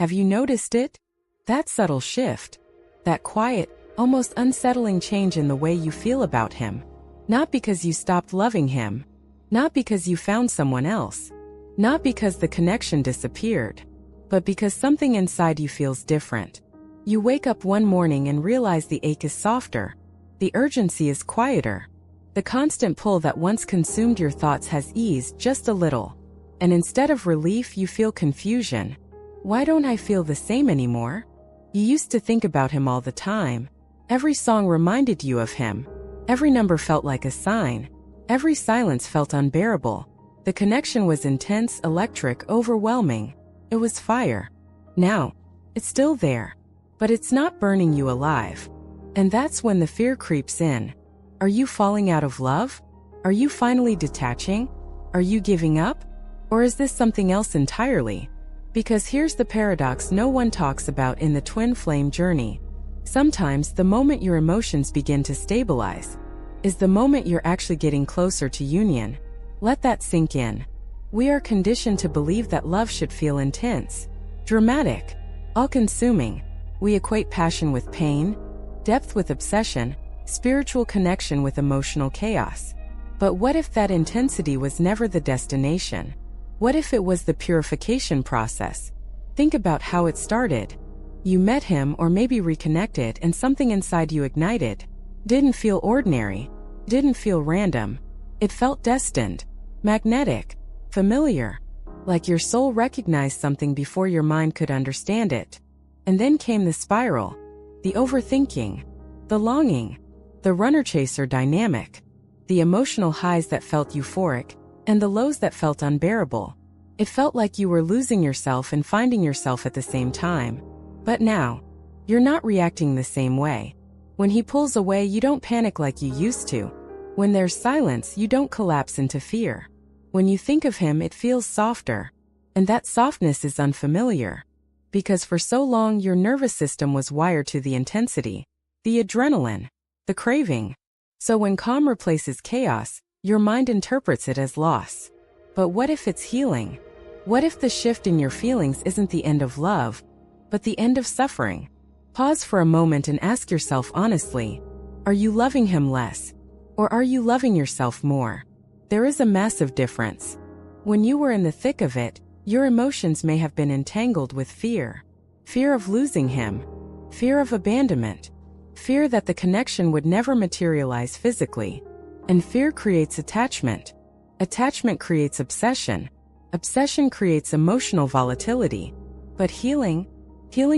Have you noticed it? That subtle shift. That quiet, almost unsettling change in the way you feel about him. Not because you stopped loving him. Not because you found someone else. Not because the connection disappeared. But because something inside you feels different. You wake up one morning and realize the ache is softer. The urgency is quieter. The constant pull that once consumed your thoughts has eased just a little. And instead of relief, you feel confusion. Why don't I feel the same anymore? You used to think about him all the time. Every song reminded you of him. Every number felt like a sign. Every silence felt unbearable. The connection was intense, electric, overwhelming. It was fire. Now, it's still there. But it's not burning you alive. And that's when the fear creeps in. Are you falling out of love? Are you finally detaching? Are you giving up? Or is this something else entirely? Because here's the paradox no one talks about in the twin flame journey. Sometimes the moment your emotions begin to stabilize is the moment you're actually getting closer to union. Let that sink in. We are conditioned to believe that love should feel intense, dramatic, all-consuming. We equate passion with pain, depth with obsession, spiritual connection with emotional chaos. But what if that intensity was never the destination? What if it was the purification process? Think about how it started. You met him or maybe reconnected and something inside you ignited. Didn't feel ordinary. Didn't feel random. It felt destined, magnetic, familiar. Like your soul recognized something before your mind could understand it. And then came the spiral, the overthinking, the longing, the runner-chaser dynamic, the emotional highs that felt euphoric, and the lows that felt unbearable. It felt like you were losing yourself and finding yourself at the same time. But now, you're not reacting the same way. When he pulls away, you don't panic like you used to. When there's silence, you don't collapse into fear. When you think of him, it feels softer. And that softness is unfamiliar. Because for so long, your nervous system was wired to the intensity, the adrenaline, the craving. So when calm replaces chaos, your mind interprets it as loss. But what if it's healing? What if the shift in your feelings isn't the end of love, but the end of suffering? Pause for a moment and ask yourself honestly, are you loving him less? Or are you loving yourself more? There is a massive difference. When you were in the thick of it, your emotions may have been entangled with fear. Fear of losing him. Fear of abandonment. Fear that the connection would never materialize physically. And fear creates attachment. Attachment creates obsession. Obsession creates emotional volatility. But healing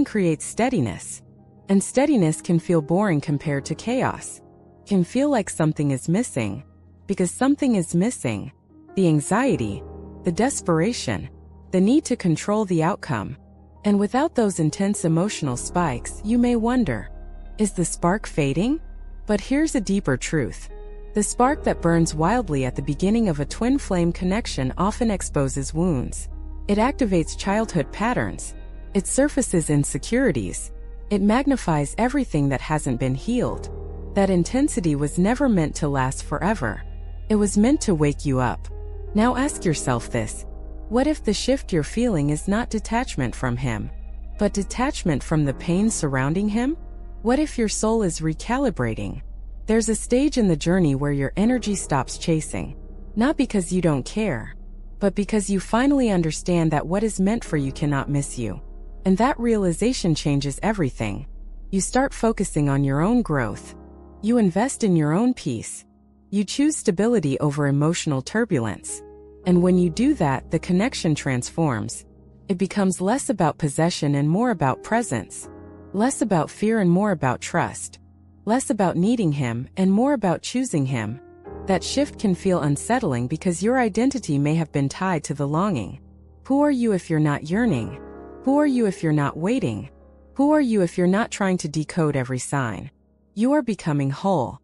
creates steadiness. And steadiness can feel boring compared to chaos. Can feel like something is missing. Because something is missing. The anxiety, the desperation, the need to control the outcome. And without those intense emotional spikes, you may wonder, is the spark fading? But here's a deeper truth. The spark that burns wildly at the beginning of a twin flame connection often exposes wounds. It activates childhood patterns. It surfaces insecurities. It magnifies everything that hasn't been healed. That intensity was never meant to last forever. It was meant to wake you up. Now ask yourself this. What if the shift you're feeling is not detachment from him, but detachment from the pain surrounding him? What if your soul is recalibrating? There's a stage in the journey where your energy stops chasing, not because you don't care, but because you finally understand that what is meant for you cannot miss you. And that realization changes everything. You start focusing on your own growth. You invest in your own peace. You choose stability over emotional turbulence. And when you do that, the connection transforms. It becomes less about possession and more about presence. Less about fear and more about trust. Less about needing him and more about choosing him. That shift can feel unsettling because your identity may have been tied to the longing. Who are you if you're not yearning? Who are you if you're not waiting? Who are you if you're not trying to decode every sign? You are becoming whole.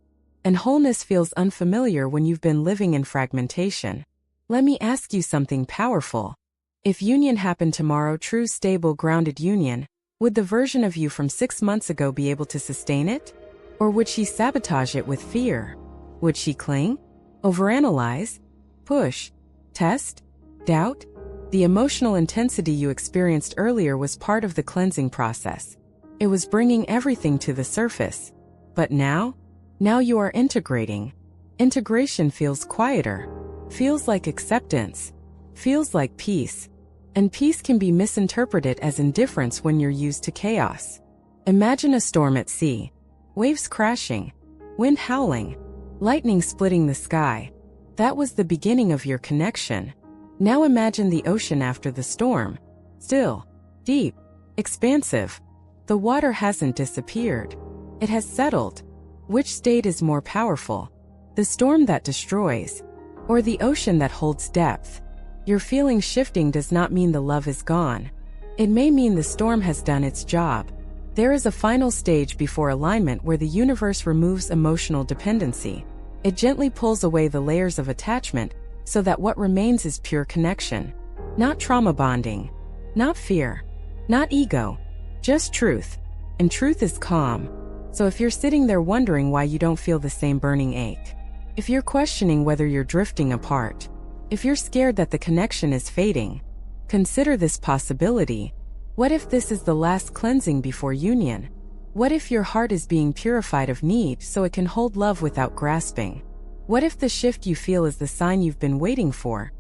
And wholeness feels unfamiliar when you've been living in fragmentation. Let me ask you something powerful. If union happened tomorrow, true, stable, grounded union, would the version of you from 6 months ago be able to sustain it? Or would she sabotage it with fear? Would she cling? Overanalyze? Push? Test? Doubt? The emotional intensity you experienced earlier was part of the cleansing process. It was bringing everything to the surface. But now you are integrating. Integration feels quieter, feels like acceptance, feels like peace. And peace can be misinterpreted as indifference when you're used to chaos. Imagine a storm at sea, waves crashing, wind howling, lightning splitting the sky. That was the beginning of your connection. Now imagine the ocean after the storm. Still, deep, expansive. The water hasn't disappeared. It has settled. Which state is more powerful? The storm that destroys, or the ocean that holds depth? Your feeling shifting does not mean the love is gone. It may mean the storm has done its job. There is a final stage before alignment where the universe removes emotional dependency. It gently pulls away the layers of attachment so that what remains is pure connection. Not trauma bonding, not fear, not ego, just truth. And truth is calm. So if you're sitting there wondering why you don't feel the same burning ache, if you're questioning whether you're drifting apart, if you're scared that the connection is fading, consider this possibility. What if this is the last cleansing before union? What if your heart is being purified of need so it can hold love without grasping? What if the shift you feel is the sign you've been waiting for,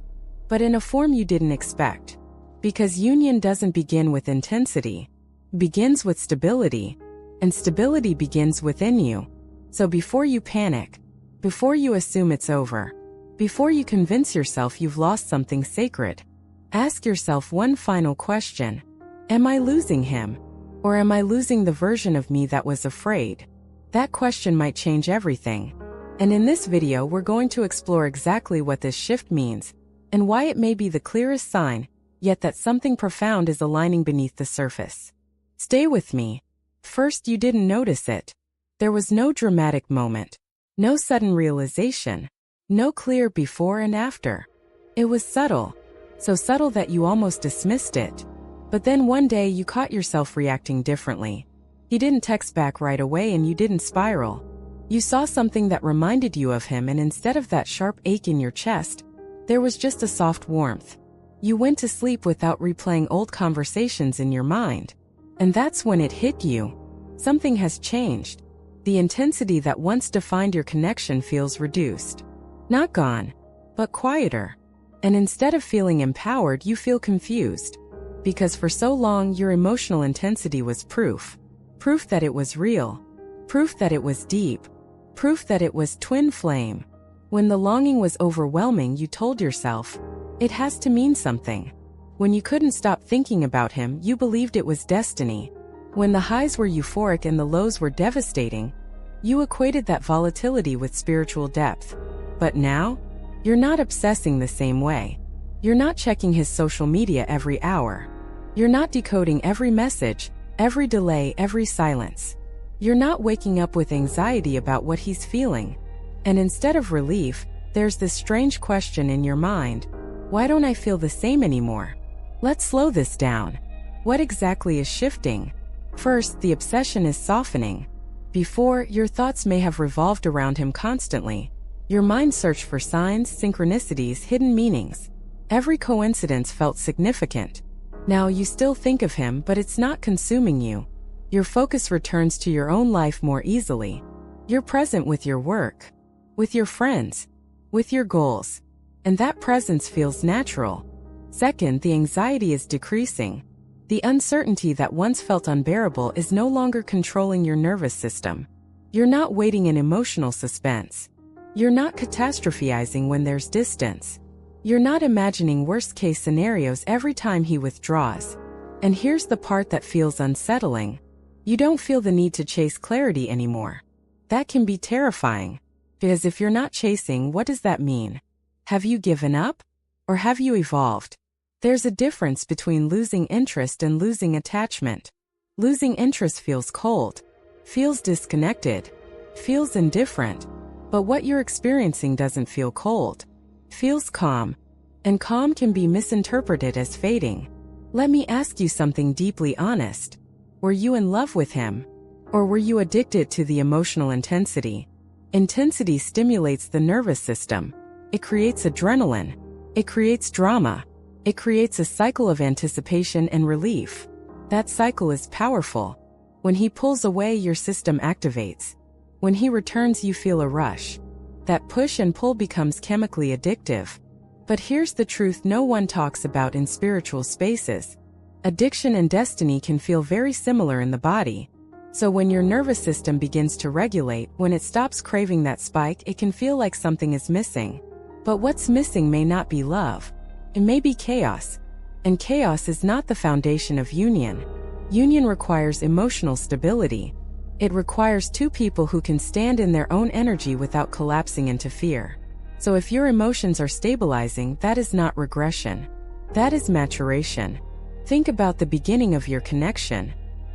but in a form you didn't expect? Because union doesn't begin with intensity, it begins with stability, and stability begins within you. So before you panic, before you assume it's over, before you convince yourself you've lost something sacred, ask yourself one final question. Am I losing him? Or am I losing the version of me that was afraid? That question might change everything. And in this video, we're going to explore exactly what this shift means, and why it may be the clearest sign, yet that something profound is aligning beneath the surface. Stay with me. First, you didn't notice it. There was no dramatic moment, no sudden realization, no clear before and after. It was subtle, so subtle that you almost dismissed it. But then one day you caught yourself reacting differently. He didn't text back right away and you didn't spiral. You saw something that reminded you of him, and instead of that sharp ache in your chest, there was just a soft warmth. You went to sleep without replaying old conversations in your mind. And that's when it hit you. Something has changed. The intensity that once defined your connection feels reduced. Not gone, but quieter. And instead of feeling empowered, you feel confused. Because for so long, your emotional intensity was proof. Proof that it was real. Proof that it was deep. Proof that it was twin flame. When the longing was overwhelming, you told yourself, it has to mean something. When you couldn't stop thinking about him, you believed it was destiny. When the highs were euphoric and the lows were devastating, you equated that volatility with spiritual depth. But now, you're not obsessing the same way. You're not checking his social media every hour. You're not decoding every message, every delay, every silence. You're not waking up with anxiety about what he's feeling. And instead of relief, there's this strange question in your mind. Why don't I feel the same anymore? Let's slow this down. What exactly is shifting? First, the obsession is softening. Before, your thoughts may have revolved around him constantly. Your mind searched for signs, synchronicities, hidden meanings. Every coincidence felt significant. Now you still think of him, but it's not consuming you. Your focus returns to your own life more easily. You're present with your work, with your friends, with your goals. And that presence feels natural. Second, the anxiety is decreasing. The uncertainty that once felt unbearable is no longer controlling your nervous system. You're not waiting in emotional suspense. You're not catastrophizing when there's distance. You're not imagining worst-case scenarios every time he withdraws. And here's the part that feels unsettling. You don't feel the need to chase clarity anymore. That can be terrifying. Because if you're not chasing, what does that mean? Have you given up? Or have you evolved? There's a difference between losing interest and losing attachment. Losing interest feels cold, feels disconnected, feels indifferent. But what you're experiencing doesn't feel cold. Feels calm. And calm can be misinterpreted as fading. Let me ask you something deeply honest. Were you in love with him? Or were you addicted to the emotional intensity? Intensity stimulates the nervous system. It creates adrenaline. It creates drama. It creates a cycle of anticipation and relief. That cycle is powerful. When he pulls away, your system activates. When he returns, you feel a rush. That push and pull becomes chemically addictive. But here's the truth no one talks about in spiritual spaces. Addiction and destiny can feel very similar in the body. So when your nervous system begins to regulate, when it stops craving that spike, it can feel like something is missing. But what's missing may not be love. It may be chaos. And chaos is not the foundation of union. Union requires emotional stability. It requires two people who can stand in their own energy without collapsing into fear. So if your emotions are stabilizing, that is not regression. That is maturation. Think about the beginning of your connection.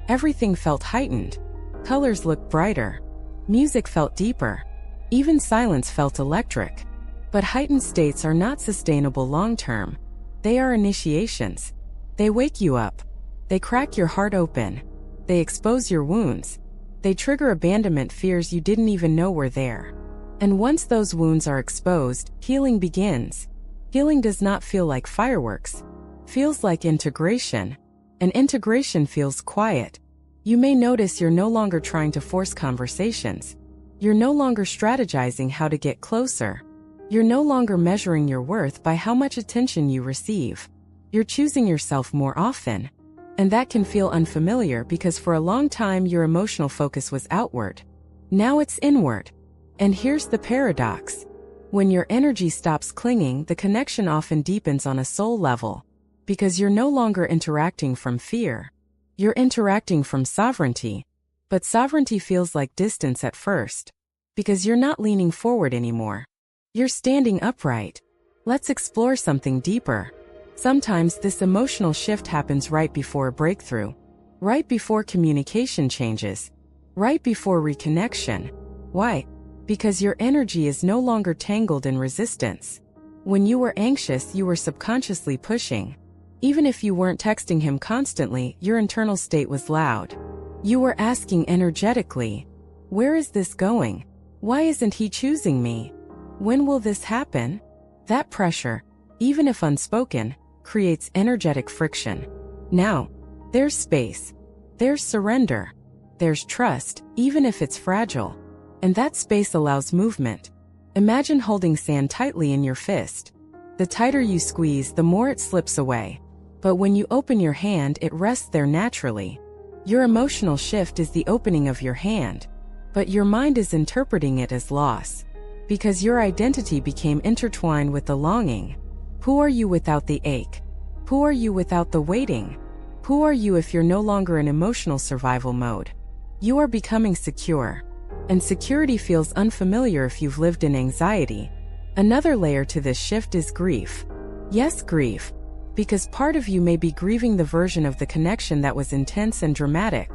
Everything felt heightened. Colors looked brighter. Music felt deeper. Even silence felt electric. But heightened states are not sustainable long-term. They are initiations. They wake you up. They crack your heart open. They expose your wounds. They trigger abandonment fears you didn't even know were there. And once those wounds are exposed, healing begins. Healing does not feel like fireworks. Feels like integration. And integration feels quiet. You may notice you're no longer trying to force conversations. You're no longer strategizing how to get closer. You're no longer measuring your worth by how much attention you receive. You're choosing yourself more often. And that can feel unfamiliar because for a long time your emotional focus was outward. Now it's inward. And here's the paradox. When your energy stops clinging, the connection often deepens on a soul level. Because you're no longer interacting from fear. You're interacting from sovereignty. But sovereignty feels like distance at first. Because you're not leaning forward anymore. You're standing upright. Let's explore something deeper. Sometimes this emotional shift happens right before a breakthrough. Right before communication changes. Right before reconnection. Why? Because your energy is no longer tangled in resistance. When you were anxious, you were subconsciously pushing. Even if you weren't texting him constantly, your internal state was loud. You were asking energetically, where is this going? Why isn't he choosing me? When will this happen? That pressure, even if unspoken, creates energetic friction. Now, there's space. There's surrender. There's trust, even if it's fragile. And that space allows movement. Imagine holding sand tightly in your fist. The tighter you squeeze, the more it slips away. But when you open your hand, it rests there naturally. Your emotional shift is the opening of your hand. But your mind is interpreting it as loss. Because your identity became intertwined with the longing. Who are you without the ache? Who are you without the waiting? Who are you if you're no longer in emotional survival mode? You are becoming secure. And security feels unfamiliar if you've lived in anxiety. Another layer to this shift is grief. Yes, grief. Because part of you may be grieving the version of the connection that was intense and dramatic.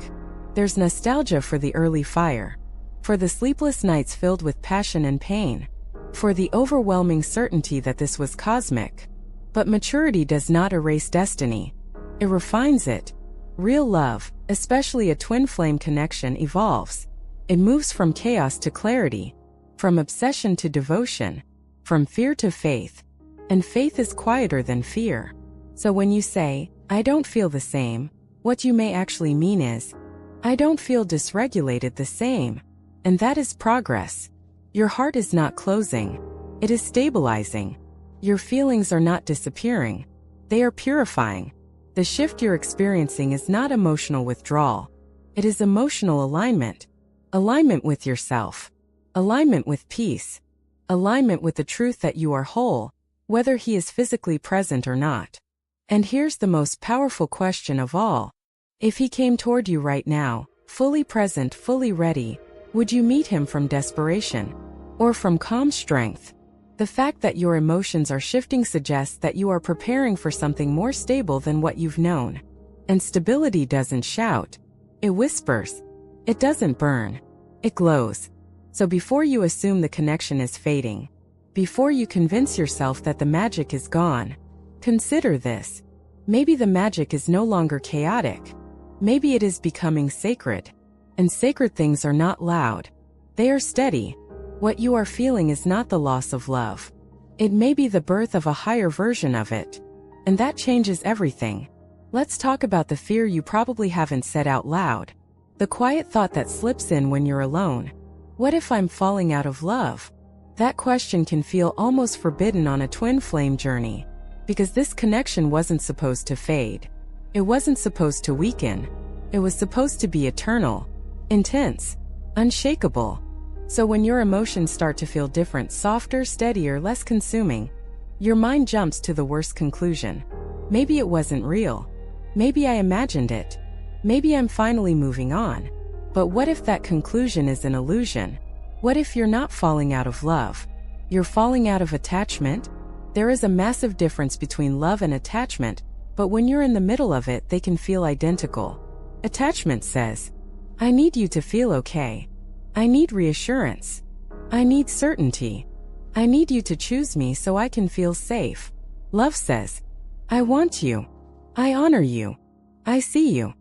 There's nostalgia for the early fire. For the sleepless nights filled with passion and pain. For the overwhelming certainty that this was cosmic. But maturity does not erase destiny. It refines it. Real love, especially a twin flame connection, evolves. It moves from chaos to clarity. From obsession to devotion. From fear to faith. And faith is quieter than fear. So when you say, I don't feel the same, what you may actually mean is, I don't feel dysregulated the same. And that is progress. Your heart is not closing. It is stabilizing. Your feelings are not disappearing. They are purifying. The shift you're experiencing is not emotional withdrawal. It is emotional alignment. Alignment with yourself. Alignment with peace. Alignment with the truth that you are whole, whether he is physically present or not. And here's the most powerful question of all. If he came toward you right now, fully present, fully ready, would you meet him from desperation? Or from calm strength? The fact that your emotions are shifting suggests that you are preparing for something more stable than what you've known. And stability doesn't shout. It whispers. It doesn't burn. It glows. So before you assume the connection is fading, before you convince yourself that the magic is gone, consider this. Maybe the magic is no longer chaotic. Maybe it is becoming sacred. And sacred things are not loud. They are steady. What you are feeling is not the loss of love. It may be the birth of a higher version of it. And that changes everything. Let's talk about the fear you probably haven't said out loud. The quiet thought that slips in when you're alone. What if I'm falling out of love? That question can feel almost forbidden on a twin flame journey, because this connection wasn't supposed to fade. It wasn't supposed to weaken. It was supposed to be eternal, intense, unshakable. So when your emotions start to feel different, softer, steadier, less consuming, your mind jumps to the worst conclusion. Maybe it wasn't real. Maybe I imagined it. Maybe I'm finally moving on. But what if that conclusion is an illusion? What if you're not falling out of love? You're falling out of attachment? There is a massive difference between love and attachment, but when you're in the middle of it, they can feel identical. Attachment says, I need you to feel okay. I need reassurance. I need certainty. I need you to choose me so I can feel safe. Love says, I want you. I honor you. I see you.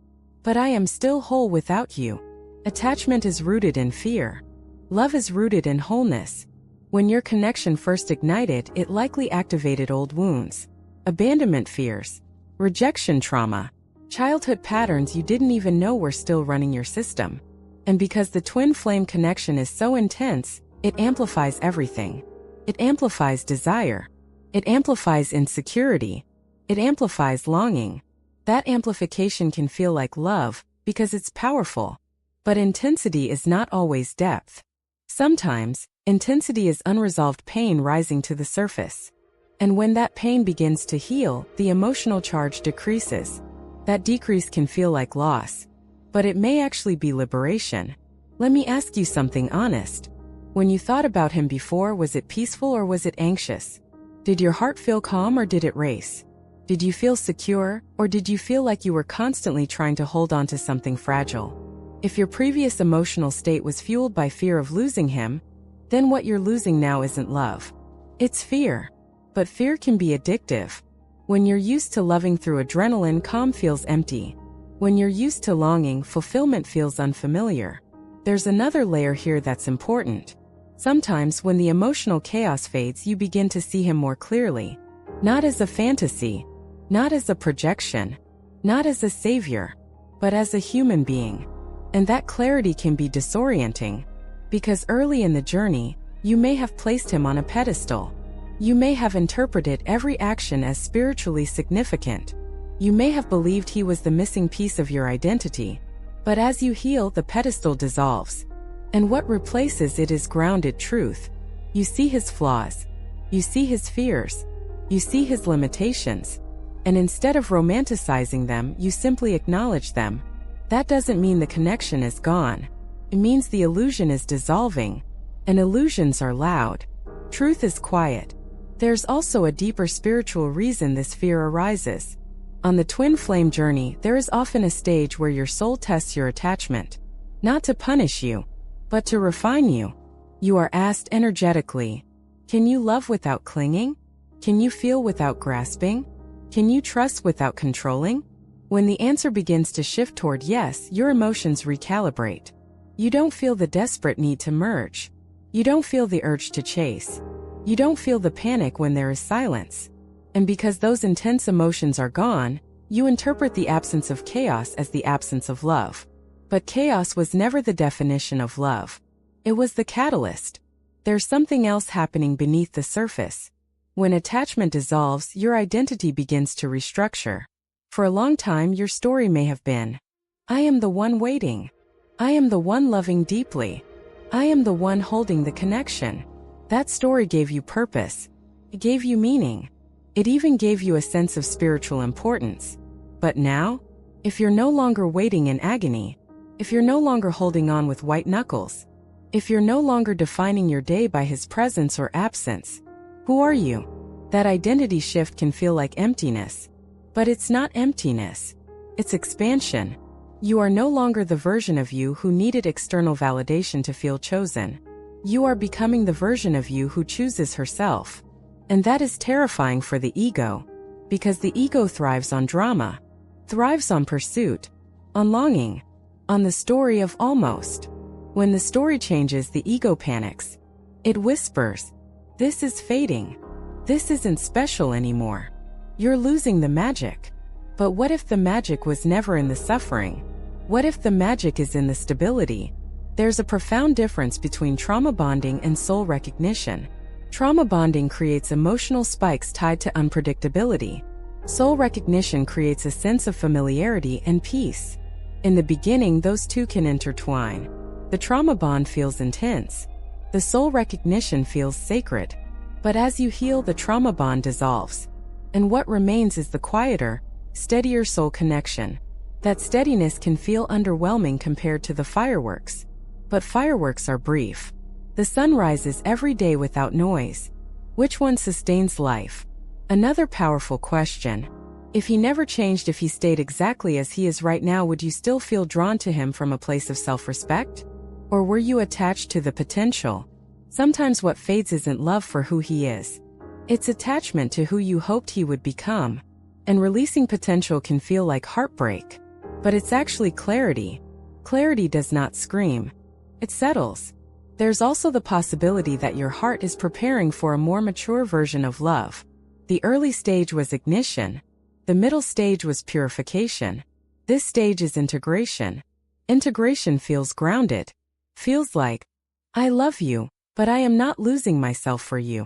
But I am still whole without you. Attachment is rooted in fear. Love is rooted in wholeness. When your connection first ignited, it likely activated old wounds, abandonment fears, rejection trauma, childhood patterns you didn't even know were still running your system. And because the twin flame connection is so intense, it amplifies everything. It amplifies desire. It amplifies insecurity. It amplifies longing. That amplification can feel like love because it's powerful. But intensity is not always depth. Sometimes, intensity is unresolved pain rising to the surface. And when that pain begins to heal, the emotional charge decreases. That decrease can feel like loss. But it may actually be liberation. Let me ask you something honest. When you thought about him before, was it peaceful or was it anxious? Did your heart feel calm or did it race? Did you feel secure, or did you feel like you were constantly trying to hold on to something fragile? If your previous emotional state was fueled by fear of losing him, then what you're losing now isn't love. It's fear. But fear can be addictive. When you're used to loving through adrenaline, calm feels empty. When you're used to longing, fulfillment feels unfamiliar. There's another layer here that's important. Sometimes when the emotional chaos fades, you begin to see him more clearly. Not as a fantasy, not as a projection, not as a savior, but as a human being. And that clarity can be disorienting, because early in the journey, you may have placed him on a pedestal. You may have interpreted every action as spiritually significant. You may have believed he was the missing piece of your identity. But as you heal, the pedestal dissolves. And what replaces it is grounded truth. You see his flaws. You see his fears. You see his limitations. And instead of romanticizing them, you simply acknowledge them. That doesn't mean the connection is gone. It means the illusion is dissolving. And illusions are loud. Truth is quiet. There's also a deeper spiritual reason this fear arises. On the twin flame journey, there is often a stage where your soul tests your attachment. Not to punish you, but to refine you. You are asked energetically, can you love without clinging? Can you feel without grasping? Can you trust without controlling? When the answer begins to shift toward yes, your emotions recalibrate. You don't feel the desperate need to merge. You don't feel the urge to chase. You don't feel the panic when there is silence. And because those intense emotions are gone, you interpret the absence of chaos as the absence of love. But chaos was never the definition of love. It was the catalyst. There's something else happening beneath the surface. When attachment dissolves, your identity begins to restructure. For a long time, your story may have been, I am the one waiting. I am the one loving deeply. I am the one holding the connection. That story gave you purpose. It gave you meaning. It even gave you a sense of spiritual importance. But now, if you're no longer waiting in agony, if you're no longer holding on with white knuckles, if you're no longer defining your day by his presence or absence, who are you? That identity shift can feel like emptiness. But it's not emptiness. It's expansion. You are no longer the version of you who needed external validation to feel chosen. You are becoming the version of you who chooses herself. And that is terrifying for the ego, because the ego thrives on drama, thrives on pursuit, on longing, on the story of almost. When the story changes, the ego panics. It whispers, this is fading. This isn't special anymore. You're losing the magic. But what if the magic was never in the suffering? What if the magic is in the stability? There's a profound difference between trauma bonding and soul recognition. Trauma bonding creates emotional spikes tied to unpredictability. Soul recognition creates a sense of familiarity and peace. In the beginning, those two can intertwine. The trauma bond feels intense. The soul recognition feels sacred. But as you heal, the trauma bond dissolves. And what remains is the quieter, steadier soul connection. That steadiness can feel underwhelming compared to the fireworks. But fireworks are brief. The sun rises every day without noise. Which one sustains life? Another powerful question. If he never changed, if he stayed exactly as he is right now, would you still feel drawn to him from a place of self-respect? Or were you attached to the potential? Sometimes what fades isn't love for who he is. It's attachment to who you hoped he would become. And releasing potential can feel like heartbreak. But it's actually clarity. Clarity does not scream. It settles. There's also the possibility that your heart is preparing for a more mature version of love. The early stage was ignition. The middle stage was purification. This stage is integration. Integration feels grounded. Feels like, I love you, but I am not losing myself for you.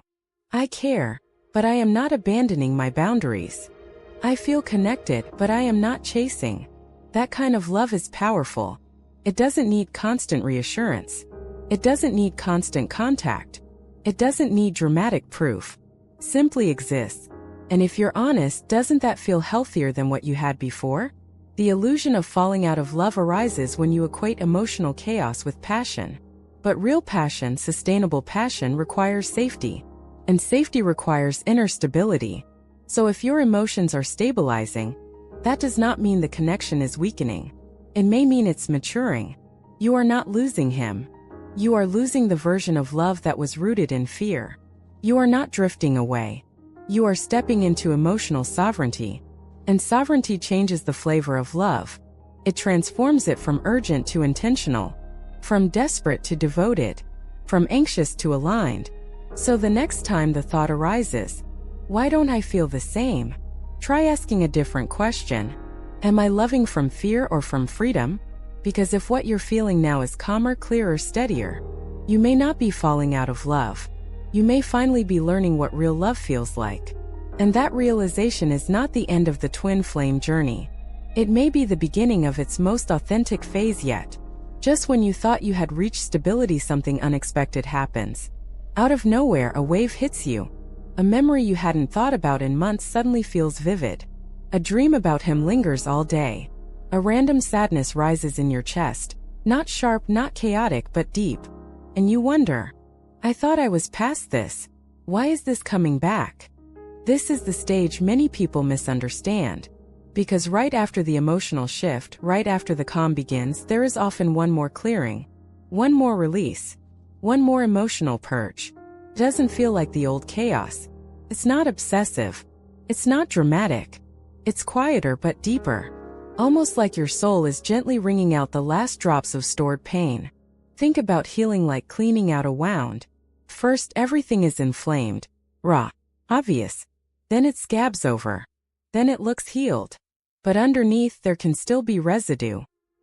I care, but I am not abandoning my boundaries. I feel connected, but I am not chasing. That kind of love is powerful. It doesn't need constant reassurance. It doesn't need constant contact. It doesn't need dramatic proof. Simply exists. And if you're honest, doesn't that feel healthier than what you had before? The illusion of falling out of love arises when you equate emotional chaos with passion. But real passion, sustainable passion, requires safety. And safety requires inner stability. So if your emotions are stabilizing, that does not mean the connection is weakening. It may mean it's maturing. You are not losing him. You are losing the version of love that was rooted in fear. You are not drifting away. You are stepping into emotional sovereignty. And sovereignty changes the flavor of love. It transforms it from urgent to intentional, from desperate to devoted, from anxious to aligned. So the next time the thought arises, why don't I feel the same? Try asking a different question. Am I loving from fear or from freedom? Because if what you're feeling now is calmer, clearer, steadier, you may not be falling out of love. You may finally be learning what real love feels like. And that realization is not the end of the twin flame journey. It may be the beginning of its most authentic phase yet. Just when you thought you had reached stability, something unexpected happens. Out of nowhere, a wave hits you. A memory you hadn't thought about in months suddenly feels vivid. A dream about him lingers all day. A random sadness rises in your chest. Not sharp, not chaotic, but deep. And you wonder, I thought I was past this. Why is this coming back? This is the stage many people misunderstand. Because right after the emotional shift, right after the calm begins, there is often one more clearing. One more release. One more emotional purge. It doesn't feel like the old chaos. It's not obsessive. It's not dramatic. It's quieter but deeper. Almost like your soul is gently wringing out the last drops of stored pain. Think about healing like cleaning out a wound. First, everything is inflamed, raw, obvious. Then it scabs over. Then it looks healed. But underneath, there can still be residue.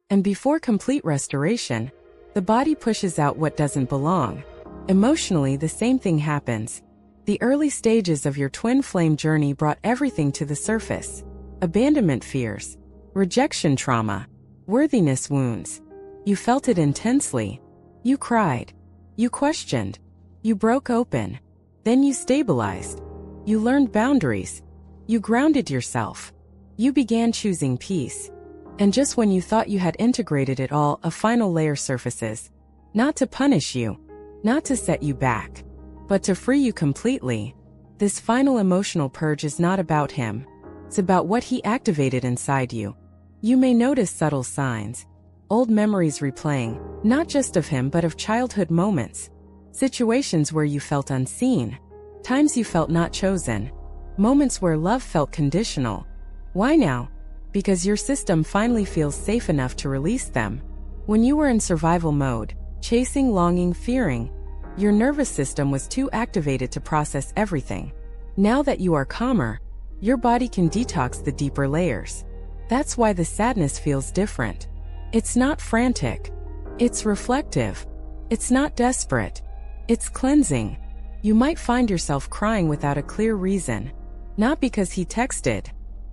And before complete restoration, the body pushes out what doesn't belong. Emotionally, the same thing happens. The early stages of your twin flame journey brought everything to the surface. Abandonment fears, rejection trauma, worthiness wounds. You felt it intensely. You cried. You questioned. You broke open. Then you stabilized. You learned boundaries. You grounded yourself. You began choosing peace. And just when you thought you had integrated it all, a final layer surfaces. Not to punish you. Not to set you back. But to free you completely. This final emotional purge is not about him. It's about what he activated inside you. You may notice subtle signs. Old memories replaying, not just of him but of childhood moments. Situations where you felt unseen. Times you felt not chosen. Moments where love felt conditional. Why now? Because your system finally feels safe enough to release them. When you were in survival mode, chasing, longing, fearing, your nervous system was too activated to process everything. Now that you are calmer, Your body can detox the deeper layers. That's why the sadness feels different. It's not frantic. It's reflective. It's not desperate. It's cleansing. You might find yourself crying without a clear reason. Not because he texted.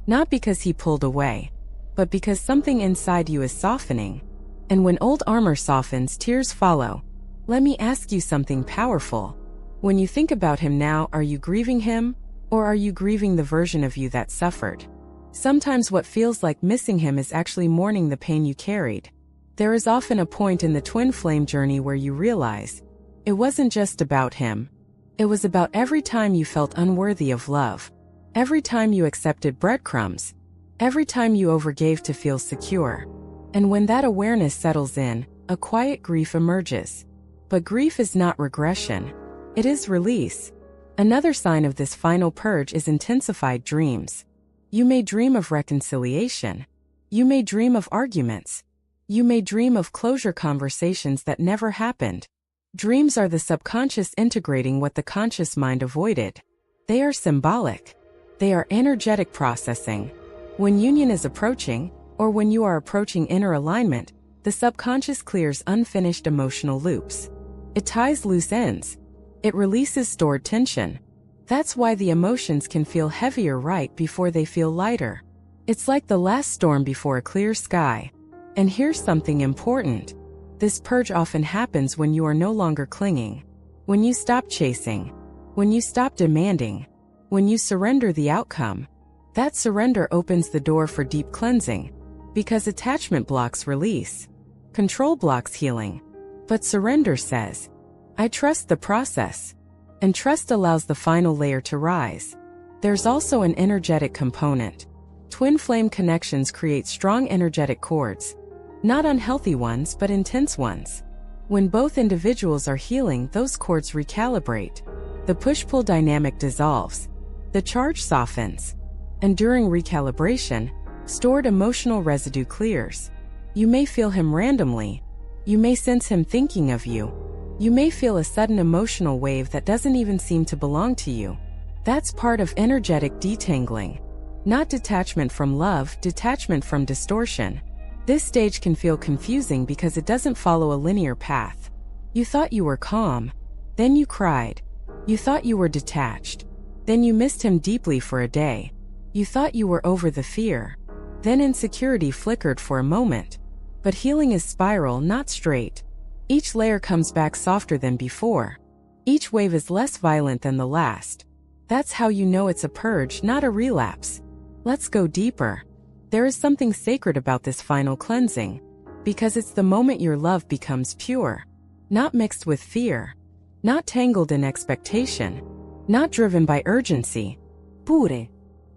Not because he pulled away. But because something inside you is softening. And when old armor softens, tears follow. Let me ask you something powerful. When you think about him now, are you grieving him? Or are you grieving the version of you that suffered? Sometimes what feels like missing him is actually mourning the pain you carried. There is often a point in the twin flame journey where you realize it wasn't just about him. It was about every time you felt unworthy of love. Every time you accepted breadcrumbs. Every time you overgave to feel secure. And when that awareness settles in, a quiet grief emerges. But grief is not regression. It is release. Another sign of this final purge is intensified dreams. You may dream of reconciliation. You may dream of arguments. You may dream of closure conversations that never happened. Dreams are the subconscious integrating what the conscious mind avoided. They are symbolic. They are energetic processing. When union is approaching, or when you are approaching inner alignment, the subconscious clears unfinished emotional loops. It ties loose ends. It releases stored tension. That's why the emotions can feel heavier right before they feel lighter. It's like the last storm before a clear sky. And here's something important. This purge often happens when you are no longer clinging. When you stop chasing. When you stop demanding. When you surrender the outcome. That surrender opens the door for deep cleansing. Because attachment blocks release. Control blocks healing. But surrender says, I trust the process. And trust allows the final layer to rise. There's also an energetic component. Twin flame connections create strong energetic cords. Not unhealthy ones, but intense ones. When both individuals are healing, those cords recalibrate. The push-pull dynamic dissolves. The charge softens. And during recalibration, stored emotional residue clears. You may feel him randomly. You may sense him thinking of you. You may feel a sudden emotional wave that doesn't even seem to belong to you. That's part of energetic detangling. Not detachment from love, detachment from distortion. This stage can feel confusing because it doesn't follow a linear path. You thought you were calm. Then you cried. You thought you were detached. Then you missed him deeply for a day. You thought you were over the fear. Then insecurity flickered for a moment. But healing is spiral, not straight. Each layer comes back softer than before. Each wave is less violent than the last. That's how you know it's a purge, not a relapse. Let's go deeper. There is something sacred about this final cleansing. Because it's the moment your love becomes pure. Not mixed with fear. Not tangled in expectation. Not driven by urgency. Pure.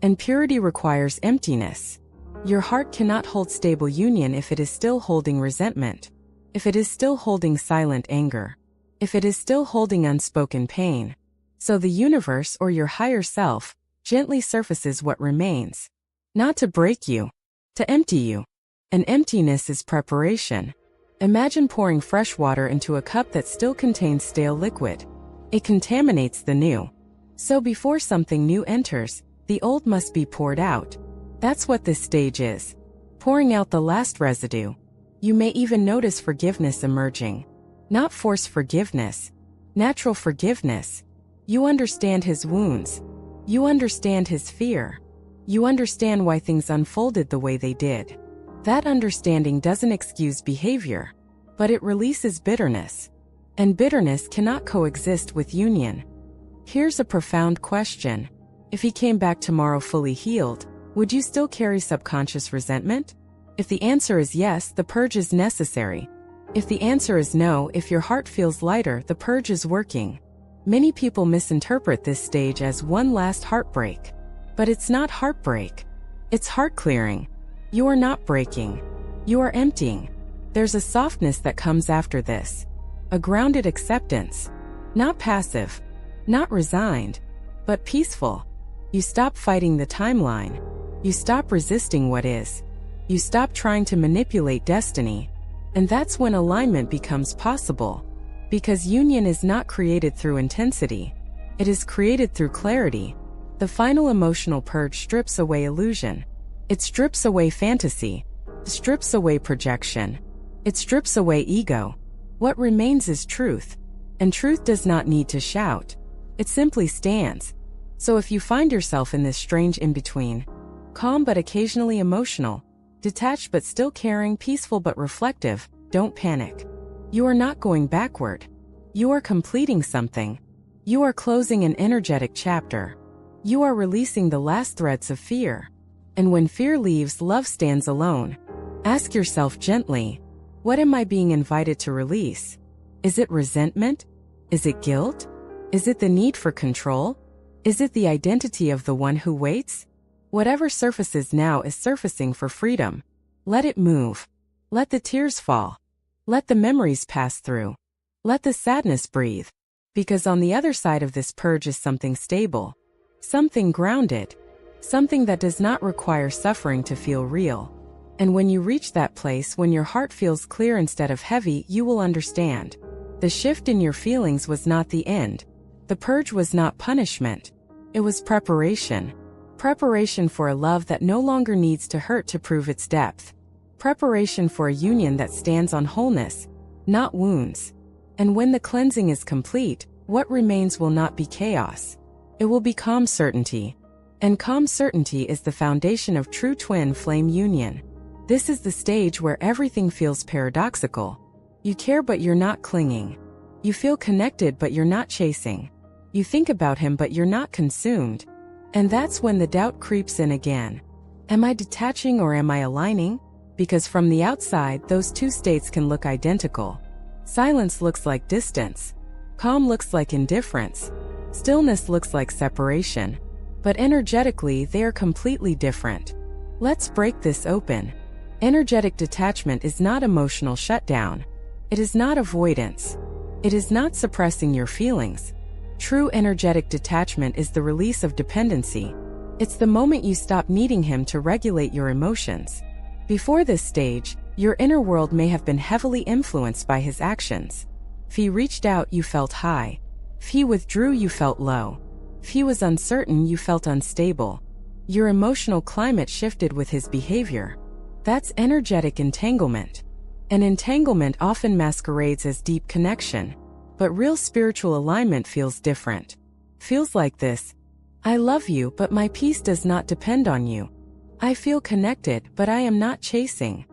And purity requires emptiness. Your heart cannot hold stable union if it is still holding resentment. If it is still holding silent anger. If it is still holding unspoken pain. So the universe or your higher self gently surfaces what remains. Not to break you. To empty you. And emptiness is preparation. Imagine pouring fresh water into a cup that still contains stale liquid. It contaminates the new. So before something new enters, the old must be poured out. That's what this stage is. Pouring out the last residue. You may even notice forgiveness emerging. Not forced forgiveness. Natural forgiveness. You understand his wounds. You understand his fear. You understand why things unfolded the way they did. That understanding doesn't excuse behavior, but it releases bitterness. And bitterness cannot coexist with union. Here's a profound question. If he came back tomorrow fully healed, would you still carry subconscious resentment? If the answer is yes, the purge is necessary. If the answer is no, if your heart feels lighter, the purge is working. Many people misinterpret this stage as one last heartbreak. But it's not heartbreak. It's heart clearing. You are not breaking. You are emptying. There's a softness that comes after this. A grounded acceptance. Not passive. Not resigned. But peaceful. You stop fighting the timeline. You stop resisting what is. You stop trying to manipulate destiny. And that's when alignment becomes possible. Because union is not created through intensity. It is created through clarity. The final emotional purge strips away illusion. It strips away fantasy. It strips away projection. It strips away ego. What remains is truth. And truth does not need to shout. It simply stands. So if you find yourself in this strange in-between, calm but occasionally emotional, detached but still caring, peaceful but reflective, don't panic. You are not going backward. You are completing something. You are closing an energetic chapter. You are releasing the last threads of fear. And when fear leaves, love stands alone. Ask yourself gently, what am I being invited to release? Is it resentment? Is it guilt? Is it the need for control? Is it the identity of the one who waits? Whatever surfaces now is surfacing for freedom. Let it move. Let the tears fall. Let the memories pass through. Let the sadness breathe. Because on the other side of this purge is something stable. Something grounded. Something that does not require suffering to feel real. And when you reach that place, when your heart feels clear instead of heavy, you will understand. The shift in your feelings was not the end. The purge was not punishment. It was preparation. Preparation for a love that no longer needs to hurt to prove its depth. Preparation for a union that stands on wholeness, not wounds. And when the cleansing is complete, what remains will not be chaos. It will be calm certainty. And calm certainty is the foundation of true twin flame union. This is the stage where everything feels paradoxical. You care but you're not clinging. You feel connected but you're not chasing. You think about him but you're not consumed. And that's when the doubt creeps in again. Am I detaching or am I aligning? Because from the outside, those two states can look identical. Silence looks like distance. Calm looks like indifference. Stillness looks like separation. But energetically, they are completely different. Let's break this open. Energetic detachment is not emotional shutdown. It is not avoidance. It is not suppressing your feelings. True energetic detachment is the release of dependency. It's the moment you stop needing him to regulate your emotions. Before this stage, your inner world may have been heavily influenced by his actions. If he reached out, you felt high. If he withdrew, you felt low. If he was uncertain, you felt unstable. Your emotional climate shifted with his behavior. That's energetic entanglement. An entanglement often masquerades as deep connection, but real spiritual alignment feels different. Feels like this: I love you, but my peace does not depend on you. I feel connected, but I am not chasing.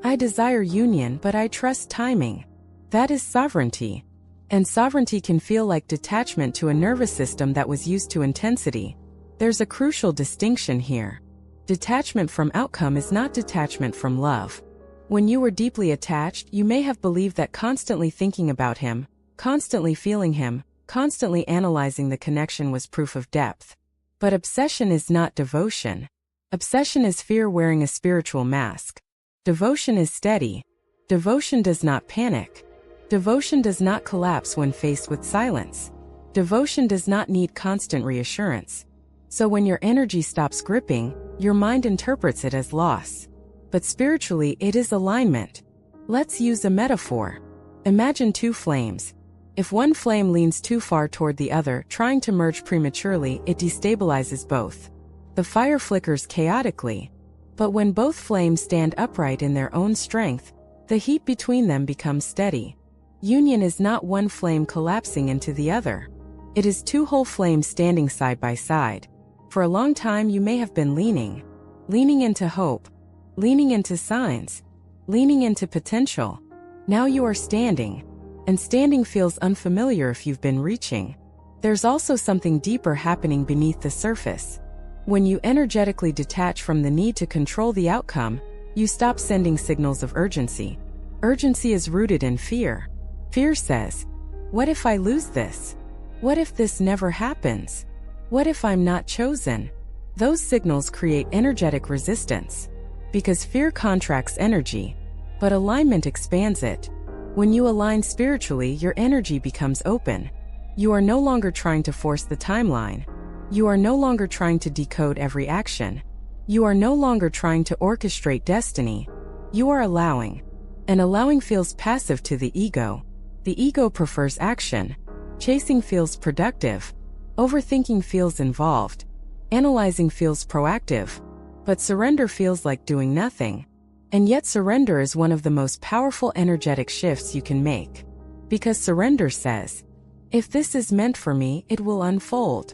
I desire union, but I trust timing. That is sovereignty. And sovereignty can feel like detachment to a nervous system that was used to intensity. There's a crucial distinction here. Detachment from outcome is not detachment from love. When you were deeply attached, you may have believed that constantly thinking about him, constantly feeling him, constantly analyzing the connection was proof of depth. But obsession is not devotion. Obsession is fear wearing a spiritual mask. Devotion is steady. Devotion does not panic. Devotion does not collapse when faced with silence. Devotion does not need constant reassurance. So when your energy stops gripping, your mind interprets it as loss. But spiritually, it is alignment. Let's use a metaphor. Imagine two flames. If one flame leans too far toward the other, trying to merge prematurely, it destabilizes both. The fire flickers chaotically. But when both flames stand upright in their own strength, the heat between them becomes steady. Union is not one flame collapsing into the other. It is two whole flames standing side by side. For a long time you may have been leaning into hope, leaning into signs, leaning into potential. Now you are standing, and standing feels unfamiliar if you've been reaching. There's also something deeper happening beneath the surface. When you energetically detach from the need to control the outcome, you stop sending signals of urgency. Urgency is rooted in fear. Fear says, what if I lose this? What if this never happens? What if I'm not chosen? Those signals create energetic resistance. Because fear contracts energy, but alignment expands it. When you align spiritually, your energy becomes open. You are no longer trying to force the timeline. You are no longer trying to decode every action. You are no longer trying to orchestrate destiny. You are allowing. And allowing feels passive to the ego. The ego prefers action. Chasing feels productive. Overthinking feels involved. Analyzing feels proactive, but surrender feels like doing nothing. And yet surrender is one of the most powerful energetic shifts you can make. Because surrender says, if this is meant for me, it will unfold.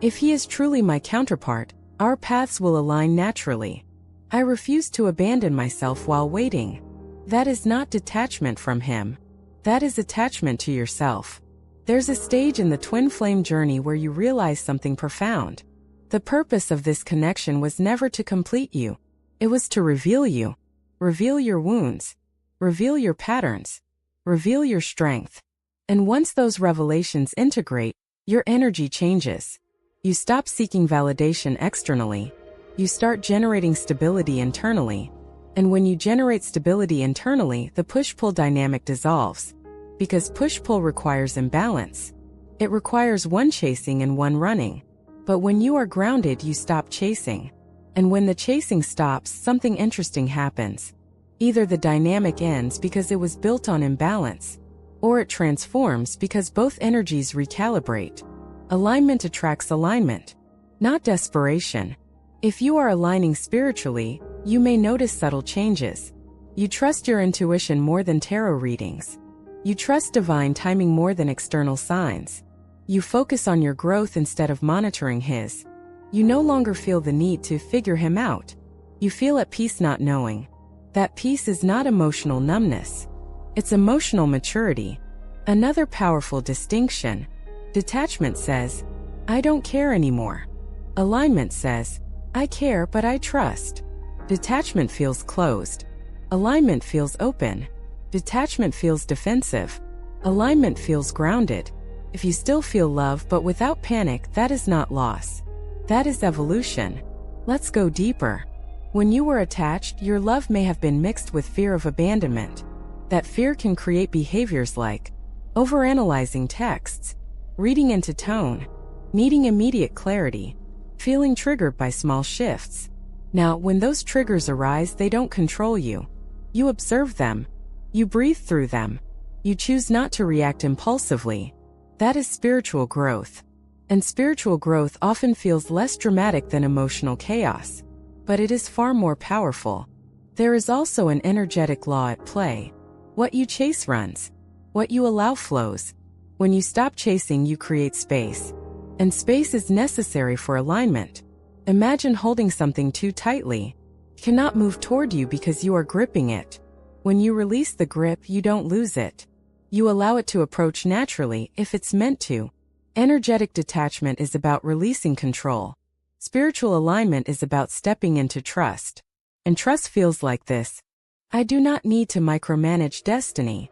If he is truly my counterpart, our paths will align naturally. I refuse to abandon myself while waiting. That is not detachment from him. That is attachment to yourself. There's a stage in the twin flame journey where you realize something profound. The purpose of this connection was never to complete you. It was to reveal you. Reveal your wounds. Reveal your patterns. Reveal your strength. And once those revelations integrate, your energy changes. You stop seeking validation externally. You start generating stability internally. And when you generate stability internally, the push-pull dynamic dissolves. Because push-pull requires imbalance. It requires one chasing and one running. But when you are grounded, you stop chasing. And when the chasing stops, something interesting happens. Either the dynamic ends because it was built on imbalance, or it transforms because both energies recalibrate. Alignment attracts alignment, not desperation. If you are aligning spiritually, you may notice subtle changes. You trust your intuition more than tarot readings. You trust divine timing more than external signs. You focus on your growth instead of monitoring his. You no longer feel the need to figure him out. You feel at peace not knowing. That peace is not emotional numbness. It's emotional maturity. Another powerful distinction. Detachment says, I don't care anymore. Alignment says, I care but I trust. Detachment feels closed. Alignment feels open. Detachment feels defensive. Alignment feels grounded. If you still feel love but without panic, that is not loss. That is evolution. Let's go deeper. When you were attached, your love may have been mixed with fear of abandonment. That fear can create behaviors like overanalyzing texts, reading into tone, needing immediate clarity, feeling triggered by small shifts. Now, when those triggers arise, they don't control you. You observe them. You breathe through them. You choose not to react impulsively. That is spiritual growth. And spiritual growth often feels less dramatic than emotional chaos. But it is far more powerful. There is also an energetic law at play. What you chase runs. What you allow flows. When you stop chasing, you create space. And space is necessary for alignment. Imagine holding something too tightly. It cannot move toward you because you are gripping it. When you release the grip, you don't lose it. You allow it to approach naturally if it's meant to. Energetic detachment is about releasing control. Spiritual alignment is about stepping into trust. And trust feels like this. I do not need to micromanage destiny.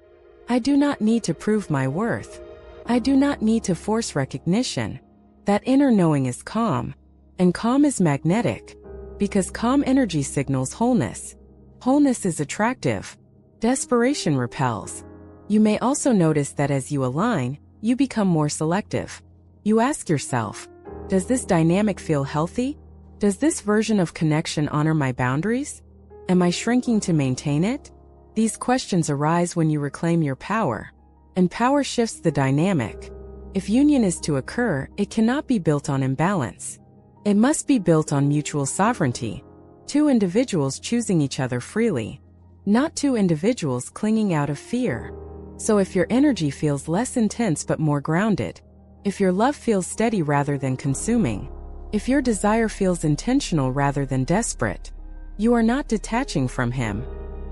I do not need to prove my worth. I do not need to force recognition. That inner knowing is calm. And calm is magnetic. Because calm energy signals wholeness. Wholeness is attractive. Desperation repels. You may also notice that as you align, you become more selective. You ask yourself, does this dynamic feel healthy? Does this version of connection honor my boundaries? Am I shrinking to maintain it? These questions arise when you reclaim your power. And power shifts the dynamic. If union is to occur, it cannot be built on imbalance. It must be built on mutual sovereignty. Two individuals choosing each other freely. Not two individuals clinging out of fear. So if your energy feels less intense but more grounded, if your love feels steady rather than consuming, if your desire feels intentional rather than desperate, you are not detaching from him.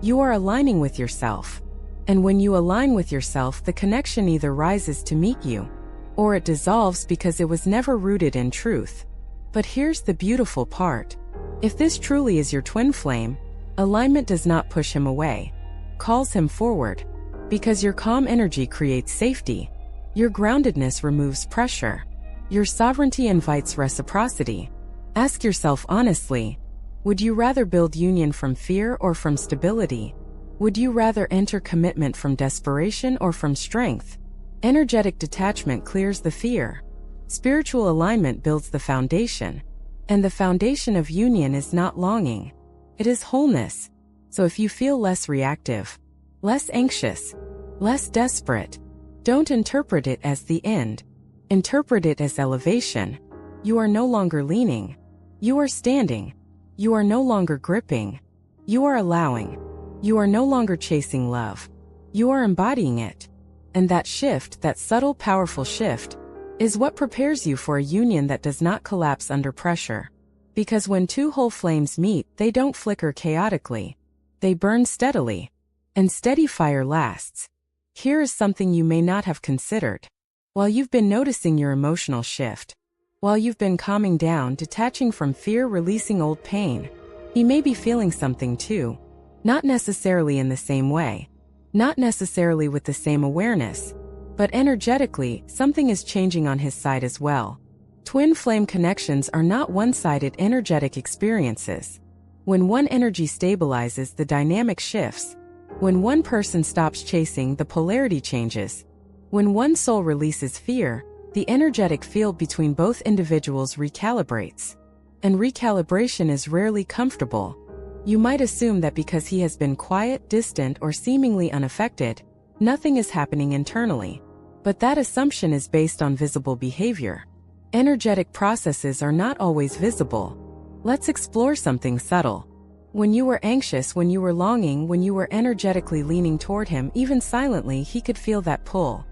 You are aligning with yourself. And when you align with yourself, the connection either rises to meet you, or it dissolves because it was never rooted in truth. But here's the beautiful part. If this truly is your twin flame, alignment does not push him away, calls him forward. Because your calm energy creates safety. Your groundedness removes pressure. Your sovereignty invites reciprocity. Ask yourself honestly, would you rather build union from fear or from stability? Would you rather enter commitment from desperation or from strength? Energetic detachment clears the fear. Spiritual alignment builds the foundation. And the foundation of union is not longing. It is wholeness. So if you feel less reactive, less anxious, less desperate, don't interpret it as the end. Interpret it as elevation. You are no longer leaning. You are standing. You are no longer gripping. You are allowing. You are no longer chasing love. You are embodying it. And that shift, that subtle, powerful shift, is what prepares you for a union that does not collapse under pressure. Because when two whole flames meet, they don't flicker chaotically. They burn steadily. And steady fire lasts. Here is something you may not have considered. While you've been noticing your emotional shift, while you've been calming down, detaching from fear, releasing old pain, he may be feeling something too. Not necessarily in the same way. Not necessarily with the same awareness. But energetically, something is changing on his side as well. Twin flame connections are not one-sided energetic experiences. When one energy stabilizes, the dynamic shifts. When one person stops chasing, the polarity changes. When one soul releases fear, the energetic field between both individuals recalibrates. And recalibration is rarely comfortable. You might assume that because he has been quiet, distant, or seemingly unaffected, nothing is happening internally. But that assumption is based on visible behavior. Energetic processes are not always visible. Let's explore something subtle. When you were anxious, when you were longing, when you were energetically leaning toward him, even silently, he could feel that pull.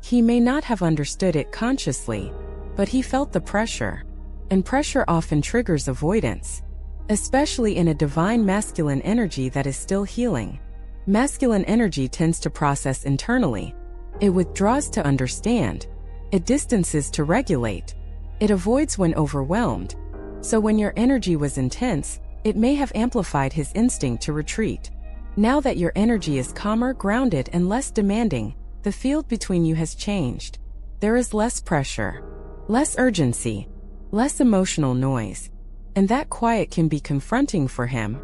He may not have understood it consciously, but he felt the pressure. And pressure often triggers avoidance, especially in a divine masculine energy that is still healing. Masculine energy tends to process internally. It withdraws to understand. It distances to regulate. It avoids when overwhelmed. So when your energy was intense, it may have amplified his instinct to retreat. Now that your energy is calmer, grounded, and less demanding, the field between you has changed. There is less pressure, less urgency, less emotional noise. And that quiet can be confronting for him,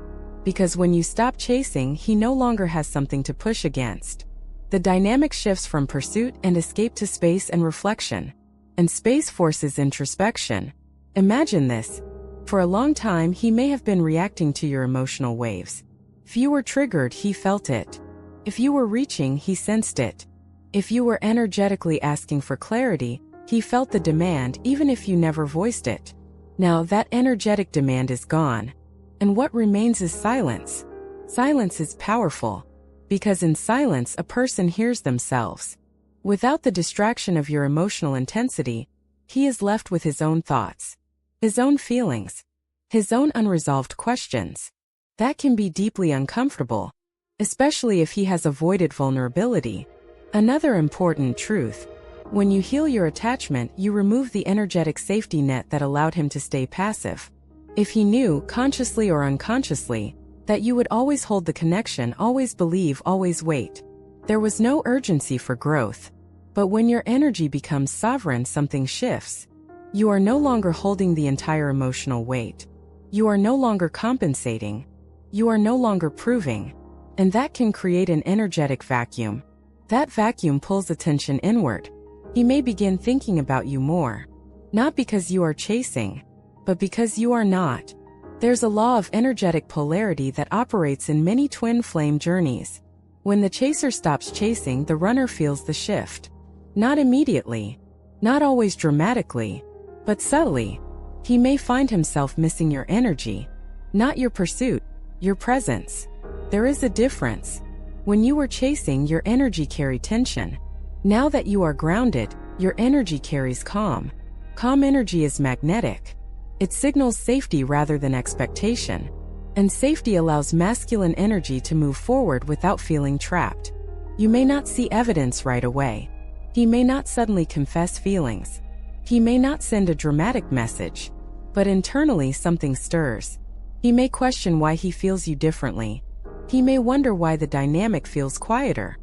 because when you stop chasing, he no longer has something to push against. The dynamic shifts from pursuit and escape to space and reflection. And space forces introspection. Imagine this. For a long time, he may have been reacting to your emotional waves. If you were triggered, he felt it. If you were reaching, he sensed it. If you were energetically asking for clarity, he felt the demand even if you never voiced it. Now that energetic demand is gone. And what remains is silence. Silence is powerful. Because in silence, a person hears themselves. Without the distraction of your emotional intensity, he is left with his own thoughts, his own feelings, his own unresolved questions. That can be deeply uncomfortable, especially if he has avoided vulnerability. Another important truth: when you heal your attachment, you remove the energetic safety net that allowed him to stay passive. If he knew, consciously or unconsciously, that you would always hold the connection, always believe, always wait, there was no urgency for growth. But when your energy becomes sovereign, something shifts. You are no longer holding the entire emotional weight. You are no longer compensating. You are no longer proving. And that can create an energetic vacuum. That vacuum pulls attention inward. He may begin thinking about you more. Not because you are chasing, but because you are not. There's a law of energetic polarity that operates in many twin flame journeys. When the chaser stops chasing, the runner feels the shift. Not immediately, not always dramatically, but subtly. He may find himself missing your energy, not your pursuit, your presence. There is a difference. When you were chasing, your energy carried tension. Now that you are grounded, your energy carries calm. Calm energy is magnetic. It signals safety rather than expectation. And safety allows masculine energy to move forward without feeling trapped. You may not see evidence right away. He may not suddenly confess feelings. He may not send a dramatic message. But internally something stirs. He may question why he feels you differently. He may wonder why the dynamic feels quieter.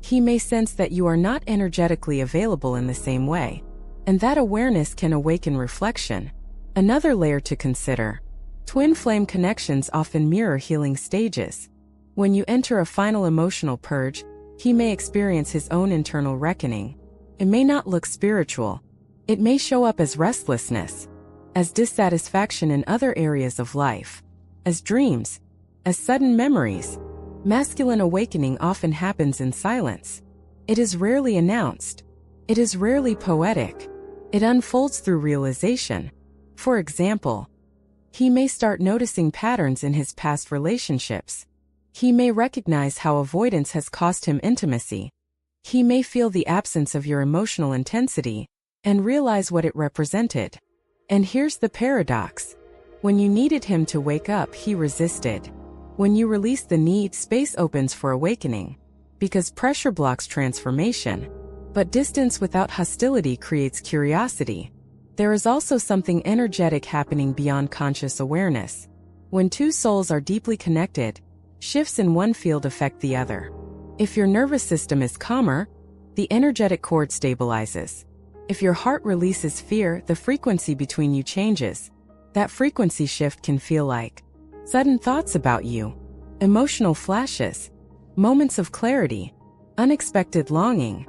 He may sense that you are not energetically available in the same way. And that awareness can awaken reflection. Another layer to consider: twin flame connections often mirror healing stages. When you enter a final emotional purge, he may experience his own internal reckoning. It may not look spiritual. It may show up as restlessness, as dissatisfaction in other areas of life, as dreams, as sudden memories. Masculine awakening often happens in silence. It is rarely announced. It is rarely poetic. It unfolds through realization. For example, he may start noticing patterns in his past relationships. He may recognize how avoidance has cost him intimacy. He may feel the absence of your emotional intensity and realize what it represented. And here's the paradox. When you needed him to wake up, he resisted. When you release the need, space opens for awakening. Because pressure blocks transformation. But distance without hostility creates curiosity. There is also something energetic happening beyond conscious awareness. When two souls are deeply connected, shifts in one field affect the other. If your nervous system is calmer, the energetic cord stabilizes. If your heart releases fear, the frequency between you changes. That frequency shift can feel like sudden thoughts about you, emotional flashes, moments of clarity, unexpected longing.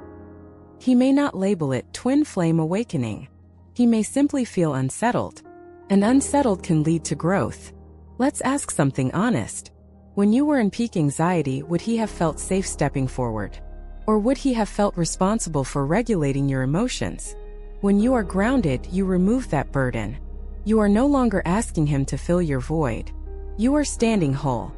He may not label it twin flame awakening. He may simply feel unsettled. And unsettled can lead to growth. Let's ask something honest. When you were in peak anxiety, would he have felt safe stepping forward? Or would he have felt responsible for regulating your emotions? When you are grounded, you remove that burden. You are no longer asking him to fill your void. You are standing whole.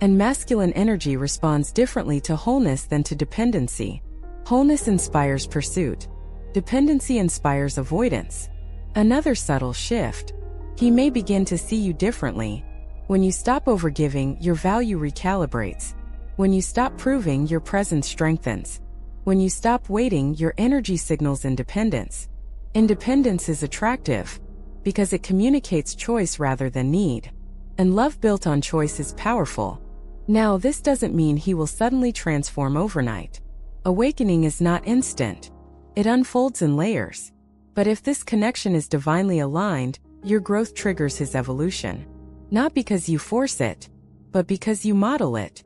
And masculine energy responds differently to wholeness than to dependency. Wholeness inspires pursuit. Dependency inspires avoidance. Another subtle shift. He may begin to see you differently. When you stop overgiving, your value recalibrates. When you stop proving, your presence strengthens. When you stop waiting, your energy signals independence. Independence is attractive because it communicates choice rather than need. And love built on choice is powerful. Now, this doesn't mean he will suddenly transform overnight. Awakening is not instant. It unfolds in layers. But if this connection is divinely aligned, your growth triggers his evolution. Not because you force it, but because you model it.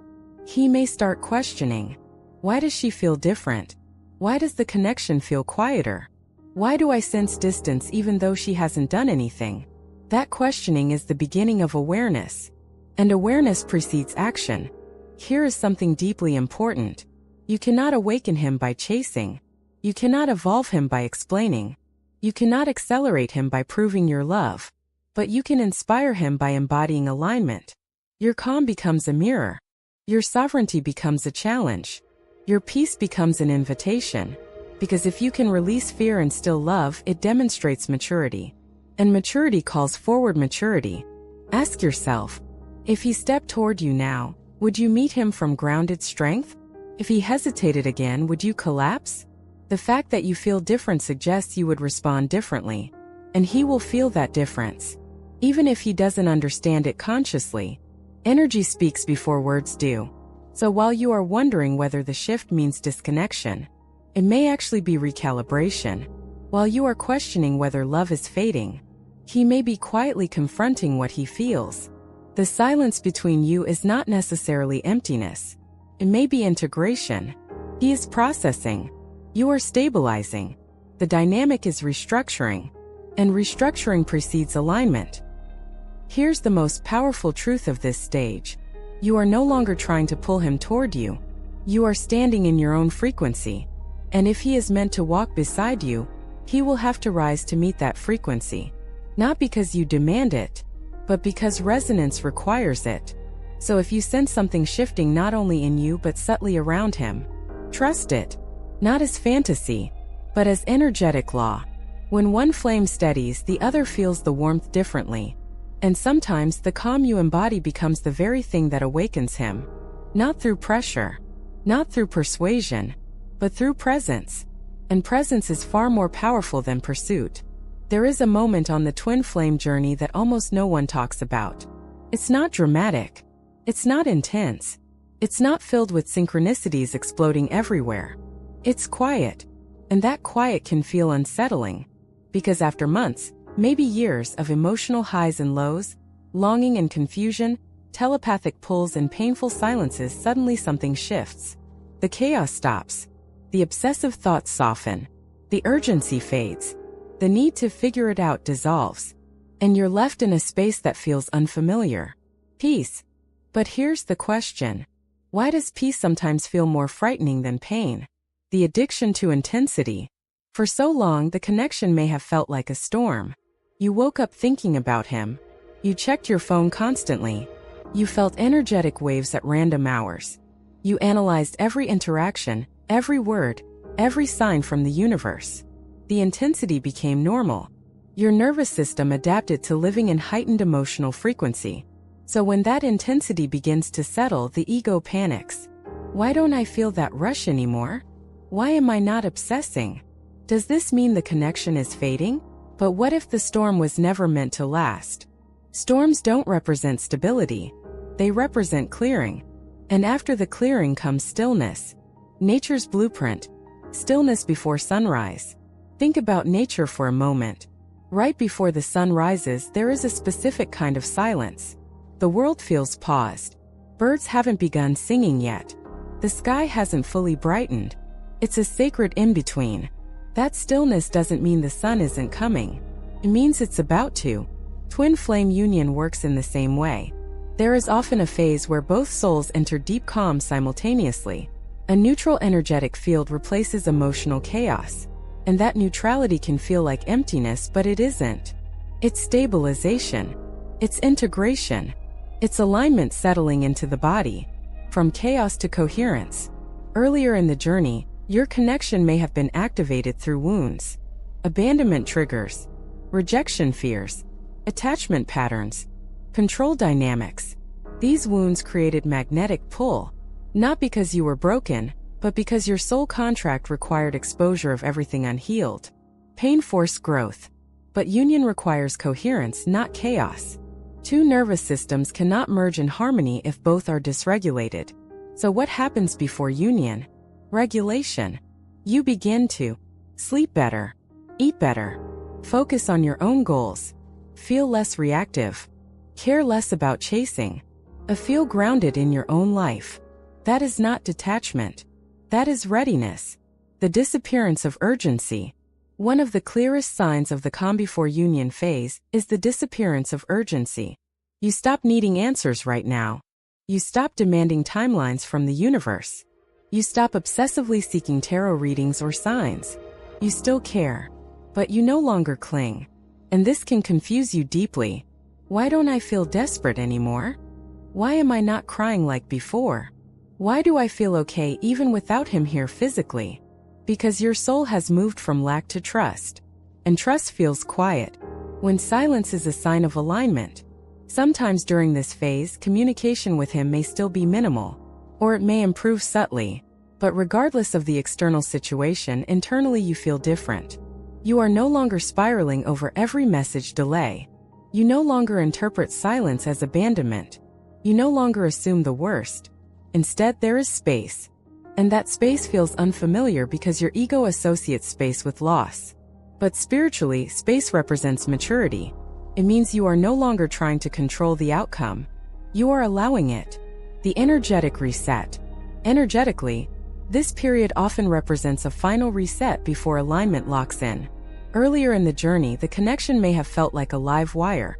He may start questioning. Why does she feel different? Why does the connection feel quieter? Why do I sense distance even though she hasn't done anything? That questioning is the beginning of awareness. And awareness precedes action. Here is something deeply important. You cannot awaken him by chasing. You cannot evolve him by explaining. You cannot accelerate him by proving your love. But you can inspire him by embodying alignment. Your calm becomes a mirror. Your sovereignty becomes a challenge. Your peace becomes an invitation. Because if you can release fear and still love, it demonstrates maturity. And maturity calls forward maturity. Ask yourself, if he stepped toward you now, would you meet him from grounded strength? If he hesitated again, would you collapse? The fact that you feel different suggests you would respond differently. And he will feel that difference. Even if he doesn't understand it consciously, energy speaks before words do. So while you are wondering whether the shift means disconnection, it may actually be recalibration. While you are questioning whether love is fading, he may be quietly confronting what he feels. The silence between you is not necessarily emptiness. It may be integration. He is processing. You are stabilizing. The dynamic is restructuring. And restructuring precedes alignment. Here's the most powerful truth of this stage. You are no longer trying to pull him toward you. You are standing in your own frequency. And if he is meant to walk beside you, he will have to rise to meet that frequency. Not because you demand it, but because resonance requires it. So if you sense something shifting not only in you but subtly around him, trust it. Not as fantasy, but as energetic law. When one flame steadies, the other feels the warmth differently. And sometimes the calm you embody becomes the very thing that awakens him. Not through pressure, not through persuasion, but through presence. And presence is far more powerful than pursuit. There is a moment on the twin flame journey that almost no one talks about. It's not dramatic. It's not intense. It's not filled with synchronicities exploding everywhere. It's quiet. And that quiet can feel unsettling. Because after months, maybe years of emotional highs and lows, longing and confusion, telepathic pulls and painful silences, suddenly something shifts. The chaos stops. The obsessive thoughts soften. The urgency fades. The need to figure it out dissolves. And you're left in a space that feels unfamiliar. Peace. But here's the question. Why does peace sometimes feel more frightening than pain? The addiction to intensity. For so long, the connection may have felt like a storm. You woke up thinking about him. You checked your phone constantly. You felt energetic waves at random hours. You analyzed every interaction, every word, every sign from the universe. The intensity became normal. Your nervous system adapted to living in heightened emotional frequency. So when that intensity begins to settle, the ego panics. Why don't I feel that rush anymore? Why am I not obsessing? Does this mean the connection is fading? But what if the storm was never meant to last? Storms don't represent stability. They represent clearing. And after the clearing comes stillness. Nature's blueprint. Stillness before sunrise. Think about nature for a moment. Right before the sun rises, there is a specific kind of silence. The world feels paused. Birds haven't begun singing yet. The sky hasn't fully brightened. It's a sacred in-between. That stillness doesn't mean the sun isn't coming. It means it's about to. Twin flame union works in the same way. There is often a phase where both souls enter deep calm simultaneously. A neutral energetic field replaces emotional chaos. And that neutrality can feel like emptiness, but it isn't. It's stabilization. It's integration. It's alignment settling into the body. From chaos to coherence. Earlier in the journey, your connection may have been activated through wounds, abandonment triggers, rejection fears, attachment patterns, control dynamics. These wounds created magnetic pull, not because you were broken, but because your soul contract required exposure of everything unhealed. Pain forced growth. But union requires coherence, not chaos. Two nervous systems cannot merge in harmony if both are dysregulated. So what happens before union? Regulation. You begin to sleep better, eat better, focus on your own goals, feel less reactive, care less about chasing, feel grounded in your own life. That is not detachment. That is readiness. The disappearance of urgency. One of the clearest signs of the calm before union phase is the disappearance of urgency. You stop needing answers right now. You stop demanding timelines from the universe. You stop obsessively seeking tarot readings or signs. You still care, but you no longer cling. And this can confuse you deeply. Why don't I feel desperate anymore? Why am I not crying like before? Why do I feel okay even without him here physically? Because your soul has moved from lack to trust. And trust feels quiet, when silence is a sign of alignment. Sometimes during this phase, communication with him may still be minimal, or it may improve subtly. But regardless of the external situation, internally you feel different. You are no longer spiraling over every message delay. You no longer interpret silence as abandonment. You no longer assume the worst. Instead, there is space. And that space feels unfamiliar because your ego associates space with loss. But spiritually, space represents maturity. It means you are no longer trying to control the outcome. You are allowing it. The energetic reset. Energetically, this period often represents a final reset before alignment locks in. Earlier in the journey, the connection may have felt like a live wire.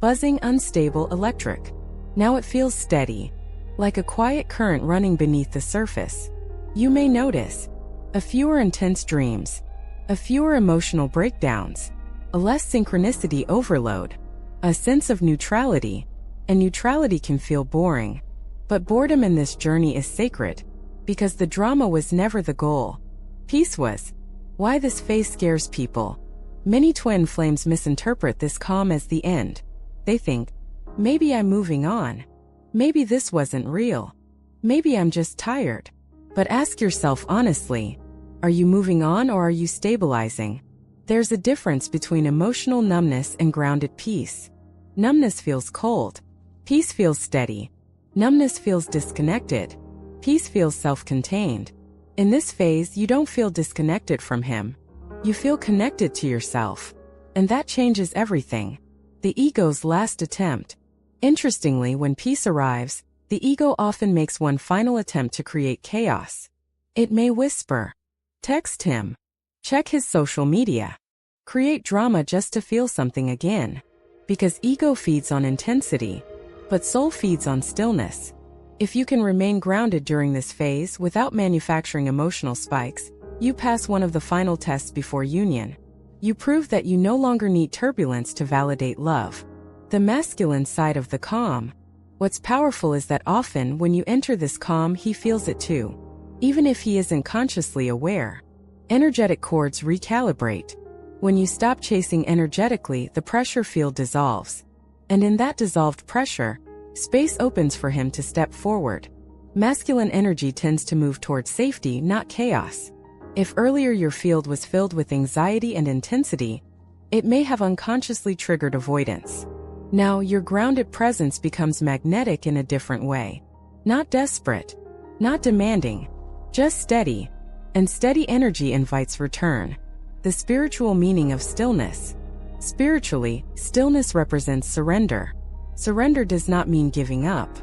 Buzzing, unstable, electric. Now it feels steady, like a quiet current running beneath the surface. You may notice a fewer intense dreams, a fewer emotional breakdowns, a less synchronicity overload, a sense of neutrality. And neutrality can feel boring. But boredom in this journey is sacred, because the drama was never the goal. Peace was. Why this phase scares people. Many twin flames misinterpret this calm as the end. They think, maybe I'm moving on. Maybe this wasn't real. Maybe I'm just tired. But ask yourself honestly, are you moving on or are you stabilizing? There's a difference between emotional numbness and grounded peace. Numbness feels cold. Peace feels steady. Numbness feels disconnected. Peace feels self-contained. In this phase, you don't feel disconnected from him. You feel connected to yourself. And that changes everything. The ego's last attempt. Interestingly, when peace arrives, the ego often makes one final attempt to create chaos. It may whisper, text him, check his social media, create drama just to feel something again. Because ego feeds on intensity, but soul feeds on stillness. If you can remain grounded during this phase without manufacturing emotional spikes, you pass one of the final tests before union. You prove that you no longer need turbulence to validate love. The masculine side of the calm. What's powerful is that often when you enter this calm, he feels it too. Even if he isn't consciously aware. Energetic cords recalibrate. When you stop chasing energetically, the pressure field dissolves. And in that dissolved pressure, space opens for him to step forward. Masculine energy tends to move towards safety, not chaos. If earlier your field was filled with anxiety and intensity, it may have unconsciously triggered avoidance. Now, your grounded presence becomes magnetic in a different way. Not desperate, not demanding, just steady. And steady energy invites return. The spiritual meaning of stillness. Spiritually, stillness represents surrender. Surrender does not mean giving up.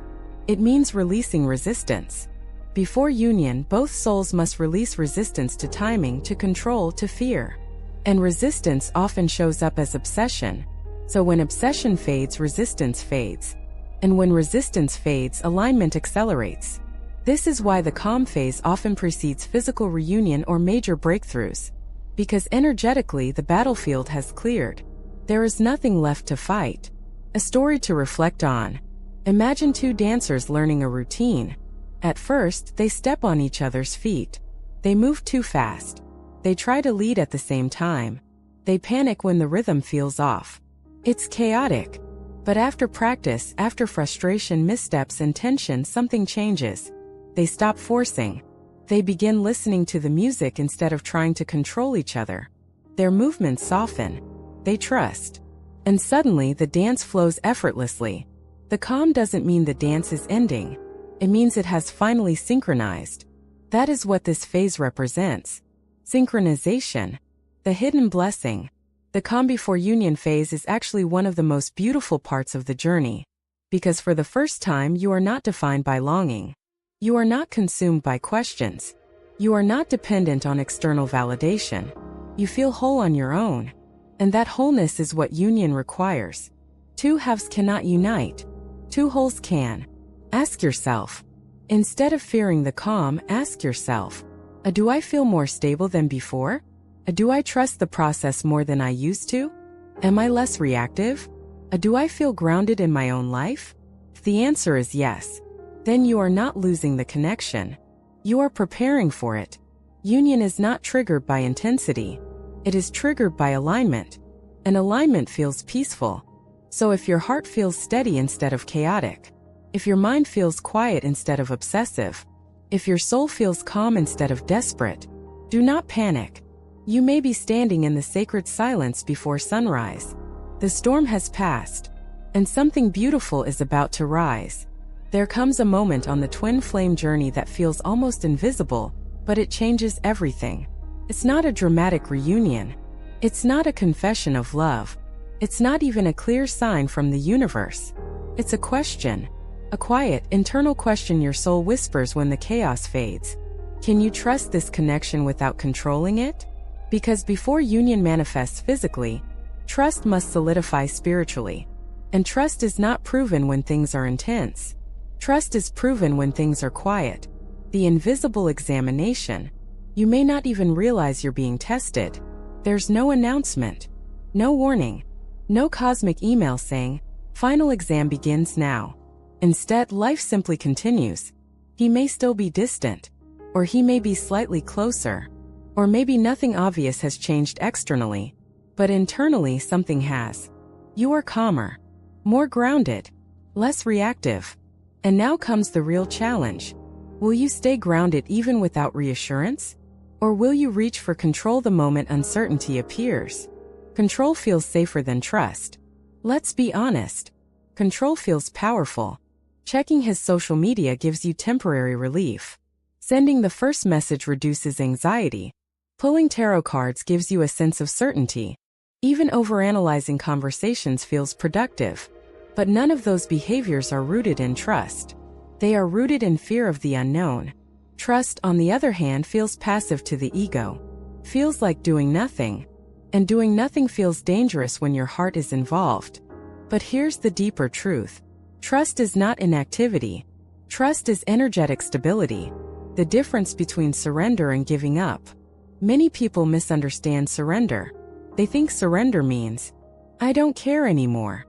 It means releasing resistance. Before union, both souls must release resistance to timing, to control, to fear. And resistance often shows up as obsession. So when obsession fades, resistance fades. And when resistance fades, alignment accelerates. This is why the calm phase often precedes physical reunion or major breakthroughs. Because energetically, the battlefield has cleared. There is nothing left to fight. A story to reflect on. Imagine two dancers learning a routine. At first, they step on each other's feet. They move too fast. They try to lead at the same time. They panic when the rhythm feels off. It's chaotic. But after practice, after frustration, missteps, and tension, something changes. They stop forcing. They begin listening to the music instead of trying to control each other. Their movements soften. They trust. And suddenly, the dance flows effortlessly. The calm doesn't mean the dance is ending. It means it has finally synchronized. That is what this phase represents. Synchronization. The hidden blessing. The calm before union phase is actually one of the most beautiful parts of the journey. Because for the first time, you are not defined by longing. You are not consumed by questions. You are not dependent on external validation. You feel whole on your own. And that wholeness is what union requires. Two halves cannot unite. Two wholes can. Ask yourself. Instead of fearing the calm, ask yourself, do I feel more stable than before? Do I trust the process more than I used to? Am I less reactive? Do I feel grounded in my own life? If the answer is yes, then you are not losing the connection. You are preparing for it. Union is not triggered by intensity. It is triggered by alignment. And alignment feels peaceful. So if your heart feels steady instead of chaotic, if your mind feels quiet instead of obsessive, if your soul feels calm instead of desperate, do not panic. You may be standing in the sacred silence before sunrise. The storm has passed, and something beautiful is about to rise. There comes a moment on the twin flame journey that feels almost invisible, but it changes everything. It's not a dramatic reunion. It's not a confession of love. It's not even a clear sign from the universe. It's a question. A quiet, internal question your soul whispers when the chaos fades. Can you trust this connection without controlling it? Because before union manifests physically, trust must solidify spiritually. And trust is not proven when things are intense. Trust is proven when things are quiet. The invisible examination. You may not even realize you're being tested. There's no announcement. No warning. No cosmic email saying, final exam begins now. Instead, life simply continues. He may still be distant. Or he may be slightly closer. Or maybe nothing obvious has changed externally. But internally something has. You are calmer. More grounded. Less reactive. And now comes the real challenge. Will you stay grounded even without reassurance? Or will you reach for control the moment uncertainty appears? Control feels safer than trust. Let's be honest. Control feels powerful. Checking his social media gives you temporary relief. Sending the first message reduces anxiety. Pulling tarot cards gives you a sense of certainty. Even overanalyzing conversations feels productive. But none of those behaviors are rooted in trust. They are rooted in fear of the unknown. Trust, on the other hand, feels passive to the ego. Feels like doing nothing. And doing nothing feels dangerous when your heart is involved. But here's the deeper truth. Trust is not inactivity. Trust is energetic stability. The difference between surrender and giving up. Many people misunderstand surrender. They think surrender means, I don't care anymore.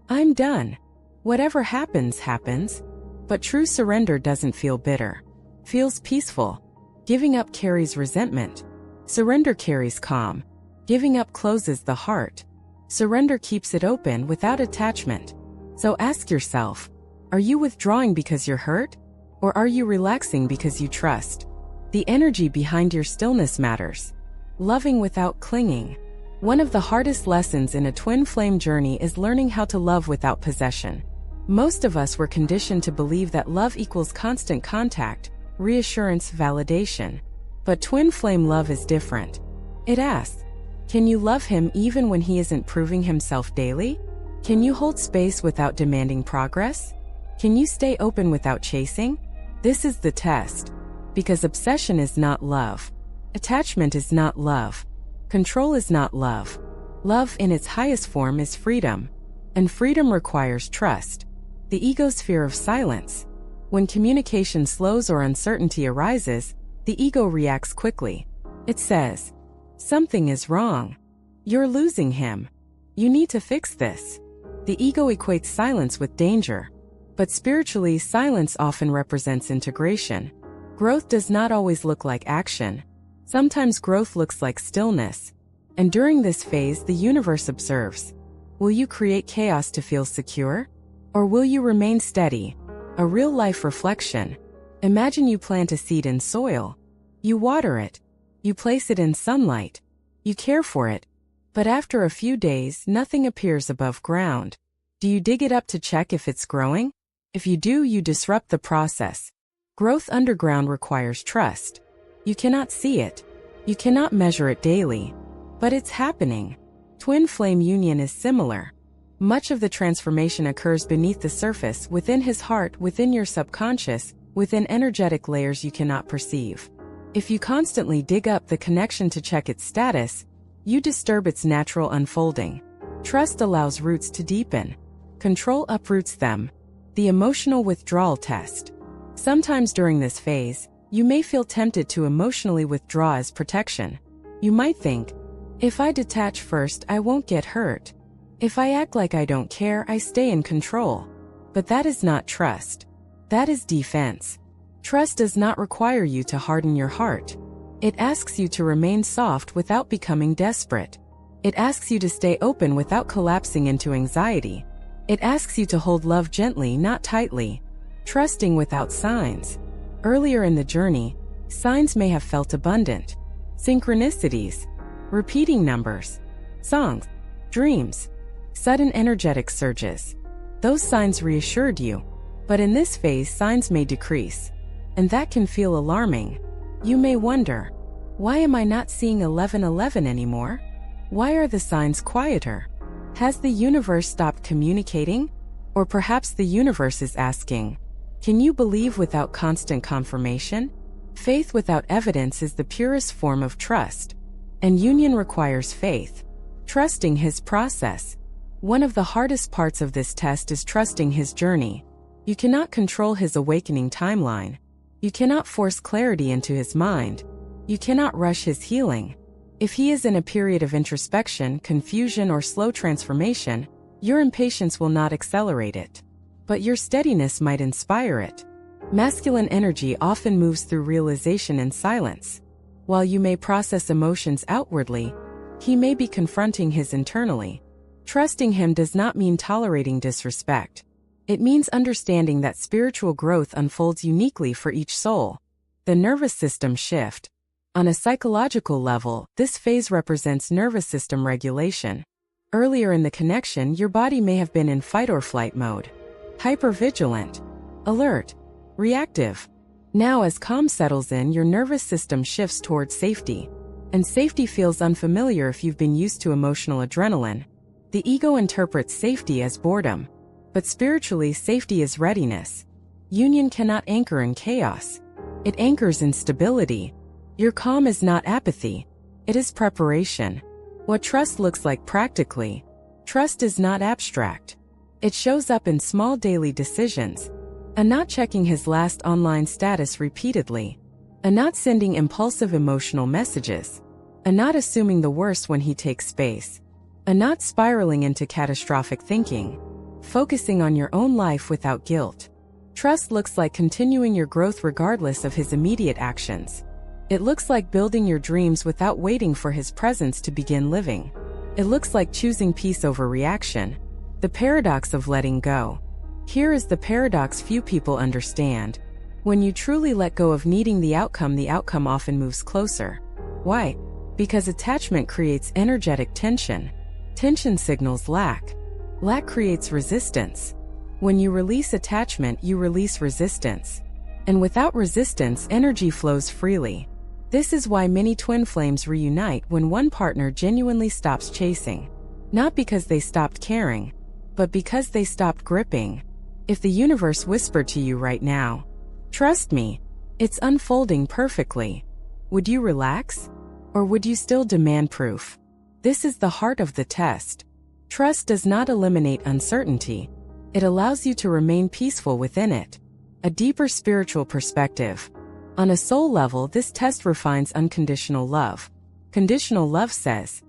I'm done. Whatever happens, happens. But true surrender doesn't feel bitter. Feels peaceful. Giving up carries resentment. Surrender carries calm. Giving up closes the heart. Surrender keeps it open without attachment. So ask yourself, are you withdrawing because you're hurt? Or are you relaxing because you trust? The energy behind your stillness matters. Loving without clinging. One of the hardest lessons in a twin flame journey is learning how to love without possession. Most of us were conditioned to believe that love equals constant contact, reassurance, validation. But twin flame love is different. It asks, can you love him even when he isn't proving himself daily? Can you hold space without demanding progress? Can you stay open without chasing? This is the test. Because obsession is not love. Attachment is not love. Control is not love. Love in its highest form is freedom. And freedom requires trust. The ego's fear of silence. When communication slows or uncertainty arises, the ego reacts quickly. It says, something is wrong. You're losing him. You need to fix this. The ego equates silence with danger. But spiritually, silence often represents integration. Growth does not always look like action. Sometimes growth looks like stillness. And during this phase, the universe observes. Will you create chaos to feel secure? Or will you remain steady? A real-life reflection. Imagine you plant a seed in soil. You water it. You place it in sunlight. You care for it. But after a few days, nothing appears above ground. Do you dig it up to check if it's growing? If you do, you disrupt the process. Growth underground requires trust. You cannot see it. You cannot measure it daily. But it's happening. Twin flame union is similar. Much of the transformation occurs beneath the surface, within his heart, within your subconscious, within energetic layers you cannot perceive. If you constantly dig up the connection to check its status, you disturb its natural unfolding. Trust allows roots to deepen. Control uproots them. The emotional withdrawal test. Sometimes during this phase, you may feel tempted to emotionally withdraw as protection. You might think, if I detach first, I won't get hurt. If I act like I don't care, I stay in control. But that is not trust. That is defense. Trust does not require you to harden your heart. It asks you to remain soft without becoming desperate. It asks you to stay open without collapsing into anxiety. It asks you to hold love gently, not tightly. Trusting without signs. Earlier in the journey, signs may have felt abundant. Synchronicities, repeating numbers, songs, dreams, sudden energetic surges. Those signs reassured you. But in this phase, signs may decrease. And that can feel alarming. You may wonder, why am I not seeing 1111 anymore? Why are the signs quieter? Has the universe stopped communicating? Or perhaps the universe is asking, can you believe without constant confirmation? Faith without evidence is the purest form of trust. And union requires faith. Trusting his process. One of the hardest parts of this test is trusting his journey. You cannot control his awakening timeline. You cannot force clarity into his mind. You cannot rush his healing. If he is in a period of introspection, confusion, or slow transformation, your impatience will not accelerate it. But your steadiness might inspire it. Masculine energy often moves through realization in silence. While you may process emotions outwardly, he may be confronting his internally. Trusting him does not mean tolerating disrespect. It means understanding that spiritual growth unfolds uniquely for each soul. The nervous system shift. On a psychological level, this phase represents nervous system regulation. Earlier in the connection, your body may have been in fight or flight mode. Hypervigilant, alert, reactive. Now as calm settles in, your nervous system shifts towards safety. And safety feels unfamiliar if you've been used to emotional adrenaline. The ego interprets safety as boredom. But spiritually, safety is readiness. Union cannot anchor in chaos. It anchors in stability. Your calm is not apathy. It is preparation. What trust looks like practically. Trust is not abstract. It shows up in small daily decisions. A not checking his last online status repeatedly. A not sending impulsive emotional messages. a not assuming the worst when he takes space, a not spiraling into catastrophic thinking, focusing on your own life without guilt. Trust looks like continuing your growth regardless of his immediate actions. It looks like building your dreams without waiting for his presence to begin living. It looks like choosing peace over reaction. The paradox of letting go. Here is the paradox few people understand. When you truly let go of needing the outcome often moves closer. Why? Because attachment creates energetic tension. Tension signals lack. Lack creates resistance. When you release attachment, you release resistance. And without resistance, energy flows freely. This is why many twin flames reunite when one partner genuinely stops chasing. Not because they stopped caring, but because they stopped gripping. If the universe whispered to you right now, "Trust me, it's unfolding perfectly," would you relax? Or would you still demand proof? This is the heart of the test. Trust does not eliminate uncertainty. It allows you to remain peaceful within it. A deeper spiritual perspective. On a soul level, this test refines unconditional love. Conditional love says,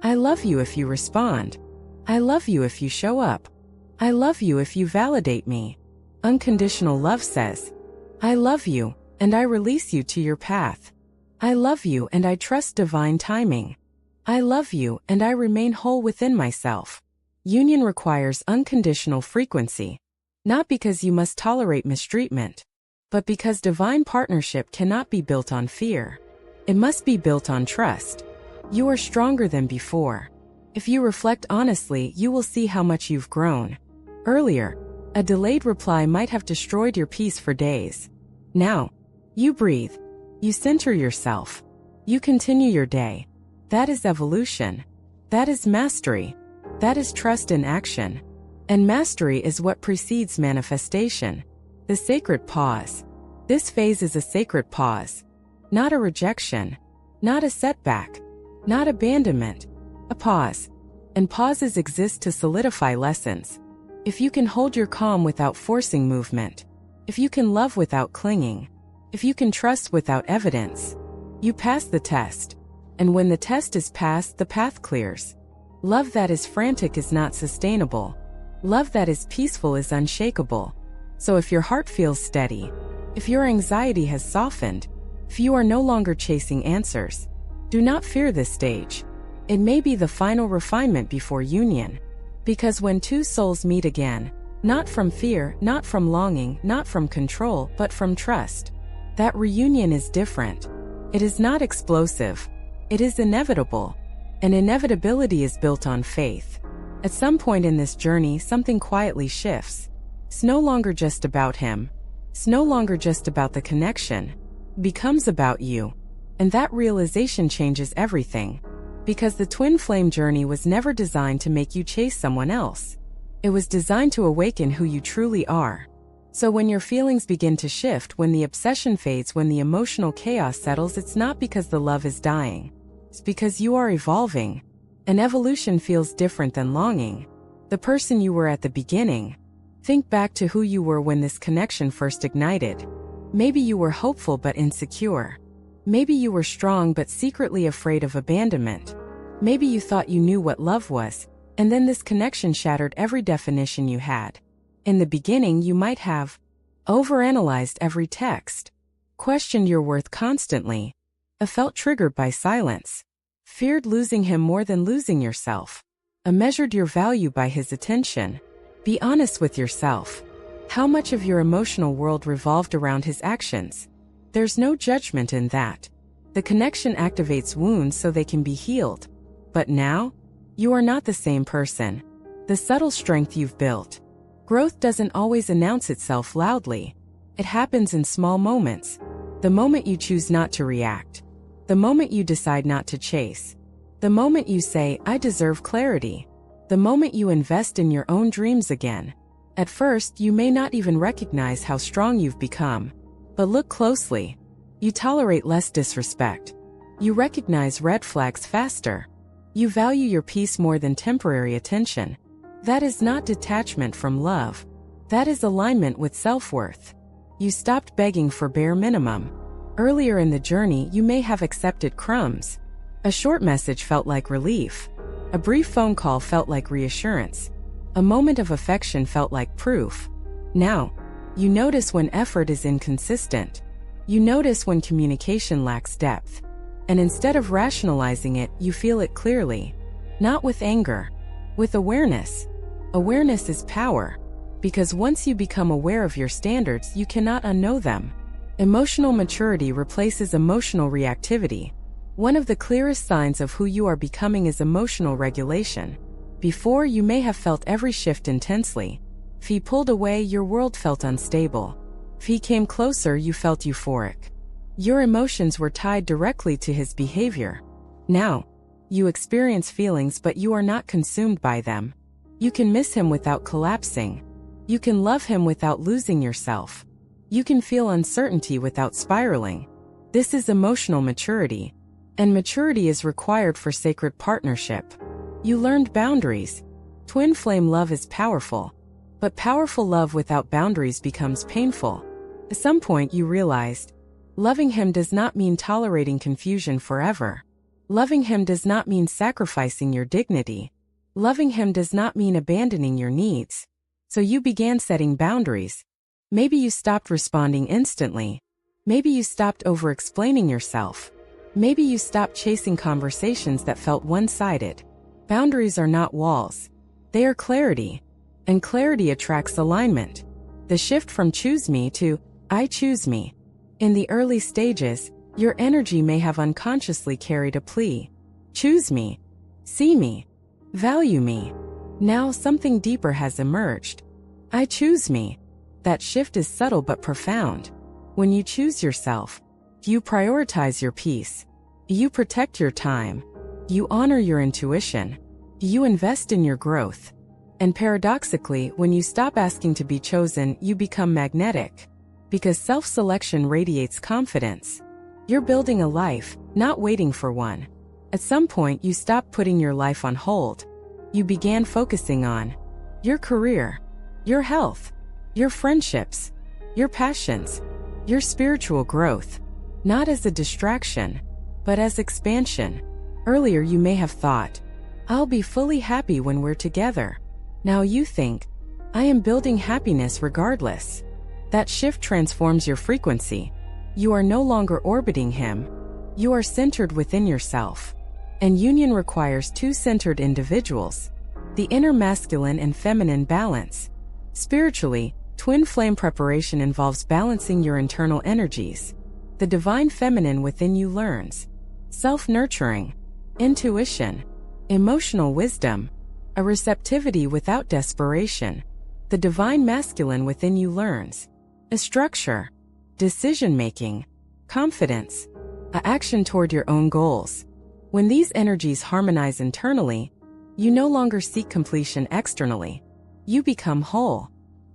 "I love you if you respond. I love you if you show up. I love you if you validate me." Unconditional love says, "I love you, and I release you to your path. I love you and I trust divine timing. I love you and I remain whole within myself." Union requires unconditional frequency. Not because you must tolerate mistreatment, but because divine partnership cannot be built on fear. It must be built on trust. You are stronger than before. If you reflect honestly, you will see how much you've grown. Earlier, a delayed reply might have destroyed your peace for days. Now, you breathe. You center yourself. You continue your day. That is evolution. That is mastery. That is trust in action. And mastery is what precedes manifestation. The sacred pause. This phase is a sacred pause. Not a rejection. Not a setback. Not abandonment. A pause. And pauses exist to solidify lessons. If you can hold your calm without forcing movement, if you can love without clinging, if you can trust without evidence, you pass the test. And when the test is passed, the path clears. Love that is frantic is not sustainable. Love that is peaceful is unshakable. So if your heart feels steady, if your anxiety has softened, if you are no longer chasing answers, do not fear this stage. It may be the final refinement before union. Because when two souls meet again, not from fear, not from longing, not from control, but from trust, that reunion is different. It is not explosive. It is inevitable. And inevitability is built on faith. At some point in this journey, something quietly shifts. It's no longer just about him. It's no longer just about the connection. It becomes about you. And that realization changes everything. Because the twin flame journey was never designed to make you chase someone else. It was designed to awaken who you truly are. So when your feelings begin to shift, when the obsession fades, when the emotional chaos settles, it's not because the love is dying. It's because you are evolving. And evolution feels different than longing. The person you were at the beginning. Think back to who you were when this connection first ignited. Maybe you were hopeful but insecure. Maybe you were strong but secretly afraid of abandonment. Maybe you thought you knew what love was, and then this connection shattered every definition you had. In the beginning, you might have overanalyzed every text, questioned your worth constantly, felt triggered by silence, feared losing him more than losing yourself, measured your value by his attention. Be honest with yourself. How much of your emotional world revolved around his actions? There's no judgment in that. The connection activates wounds so they can be healed. But now, you are not the same person. The subtle strength you've built. Growth doesn't always announce itself loudly. It happens in small moments. The moment you choose not to react. The moment you decide not to chase. The moment you say, "I deserve clarity." The moment you invest in your own dreams again. At first, you may not even recognize how strong you've become. But look closely. You tolerate less disrespect. You recognize red flags faster. You value your peace more than temporary attention. That is not detachment from love. That is alignment with self-worth. You stopped begging for bare minimum. Earlier in the journey, you may have accepted crumbs. A short message felt like relief. A brief phone call felt like reassurance. A moment of affection felt like proof. Now, you notice when effort is inconsistent. You notice when communication lacks depth. And instead of rationalizing it, you feel it clearly. Not with anger, with awareness. Awareness is power. Because once you become aware of your standards, you cannot unknow them. Emotional maturity replaces emotional reactivity. One of the clearest signs of who you are becoming is emotional regulation. Before, you may have felt every shift intensely. If he pulled away, your world felt unstable. If he came closer, you felt euphoric. Your emotions were tied directly to his behavior. Now, you experience feelings, but you are not consumed by them. You can miss him without collapsing. You can love him without losing yourself. You can feel uncertainty without spiraling. This is emotional maturity. And maturity is required for sacred partnership. You learned boundaries. Twin flame love is powerful. But powerful love without boundaries becomes painful. At some point you realized, loving him does not mean tolerating confusion forever. Loving him does not mean sacrificing your dignity. Loving him does not mean abandoning your needs. So you began setting boundaries. Maybe you stopped responding instantly. Maybe you stopped over-explaining yourself. Maybe you stopped chasing conversations that felt one-sided. Boundaries are not walls. They are clarity. And clarity attracts alignment. The shift from choose me to I choose me. In the early stages, your energy may have unconsciously carried a plea. Choose me. See me. Value me. Now something deeper has emerged. I choose me. That shift is subtle but profound. When you choose yourself, you prioritize your peace. You protect your time. You honor your intuition. You invest in your growth. And paradoxically, when you stop asking to be chosen, you become magnetic. Because self-selection radiates confidence. You're building a life, not waiting for one. At some point, you stopped putting your life on hold. You began focusing on your career, your health, your friendships, your passions, your spiritual growth. Not as a distraction, but as expansion. Earlier you may have thought, I'll be fully happy when we're together. Now you think, I am building happiness regardless. That shift transforms your frequency. You are no longer orbiting him. You are centered within yourself. And union requires two centered individuals. The inner masculine and feminine balance. Spiritually, twin flame preparation involves balancing your internal energies. The divine feminine within you learns self-nurturing, intuition, emotional wisdom, a receptivity without desperation. The divine masculine within you learns a structure, decision-making, confidence, a action toward your own goals. When these energies harmonize internally, you no longer seek completion externally. You become whole.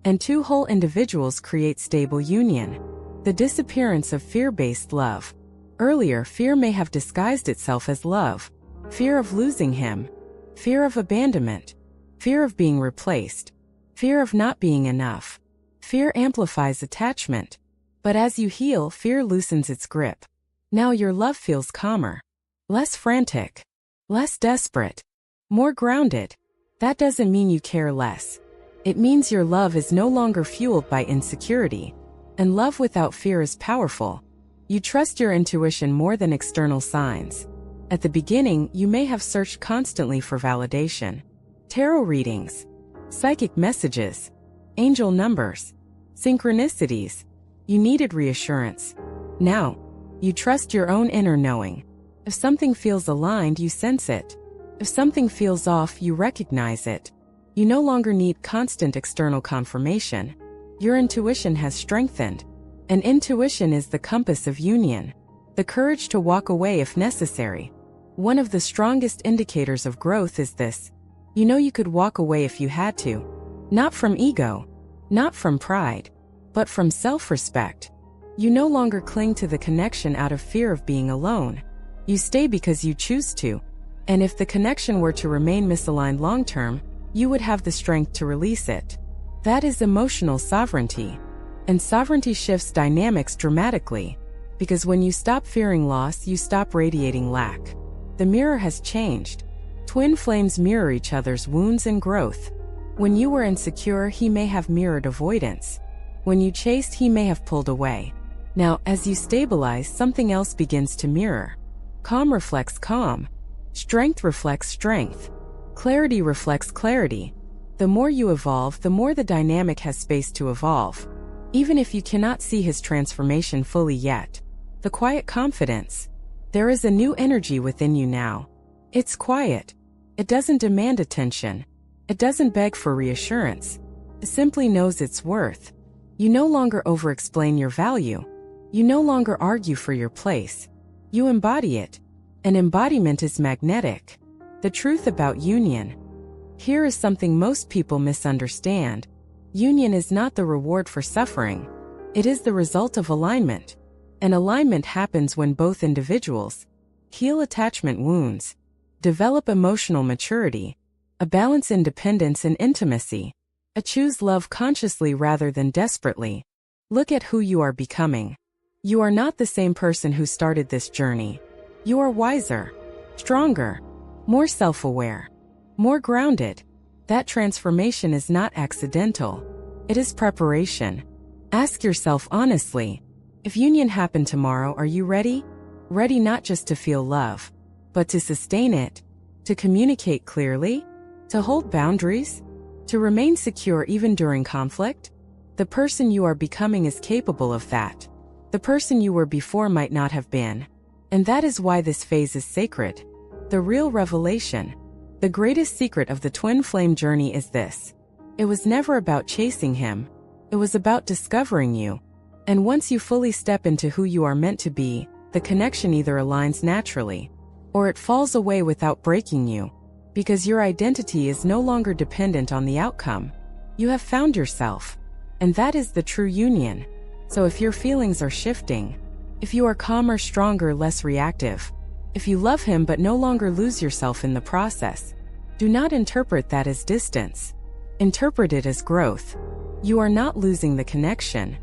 And two whole individuals create stable union. The disappearance of fear-based love. Earlier, fear may have disguised itself as love. Fear of losing him. Fear of abandonment. Fear of being replaced. Fear of not being enough. Fear amplifies attachment. But as you heal, fear loosens its grip. Now your love feels calmer. Less frantic. Less desperate. More grounded. That doesn't mean you care less. It means your love is no longer fueled by insecurity. And love without fear is powerful. You trust your intuition more than external signs. At the beginning, you may have searched constantly for validation. Tarot readings, psychic messages, angel numbers, synchronicities. You needed reassurance. Now, you trust your own inner knowing. If something feels aligned, you sense it. If something feels off, you recognize it. You no longer need constant external confirmation. Your intuition has strengthened. And intuition is the compass of union. The courage to walk away if necessary. One of the strongest indicators of growth is this. You know you could walk away if you had to. Not from ego. Not from pride. But from self-respect. You no longer cling to the connection out of fear of being alone. You stay because you choose to. And if the connection were to remain misaligned long-term, you would have the strength to release it. That is emotional sovereignty. And sovereignty shifts dynamics dramatically. Because when you stop fearing loss, you stop radiating lack. The mirror has changed. Twin flames mirror each other's wounds and growth. When you were insecure, he may have mirrored avoidance. When you chased, he may have pulled away. Now, as you stabilize, something else begins to mirror. Calm reflects calm. Strength reflects strength. Clarity reflects clarity. The more you evolve, the more the dynamic has space to evolve. Even if you cannot see his transformation fully yet. The quiet confidence. There is a new energy within you now. It's quiet. It doesn't demand attention. It doesn't beg for reassurance. It simply knows its worth. You no longer over-explain your value. You no longer argue for your place. You embody it. An embodiment is magnetic. The truth about union. Here is something most people misunderstand. Union is not the reward for suffering. It is the result of alignment. And alignment happens when both individuals heal attachment wounds, develop emotional maturity, balance independence and intimacy, choose love consciously rather than desperately. Look at who you are becoming. You are not the same person who started this journey. You are wiser, stronger, more self-aware, more grounded. That transformation is not accidental. It is preparation. Ask yourself honestly, if union happened tomorrow, are you ready? Ready not just to feel love, but to sustain it, to communicate clearly, to hold boundaries, to remain secure even during conflict? The person you are becoming is capable of that. The person you were before might not have been. And that is why this phase is sacred. The real revelation. The greatest secret of the twin flame journey is this. It was never about chasing him. It was about discovering you. And once you fully step into who you are meant to be, the connection either aligns naturally, or it falls away without breaking you. Because your identity is no longer dependent on the outcome. You have found yourself. And that is the true union. So if your feelings are shifting, if you are calmer, stronger, less reactive, if you love him but no longer lose yourself in the process, do not interpret that as distance. Interpret it as growth. You are not losing the connection.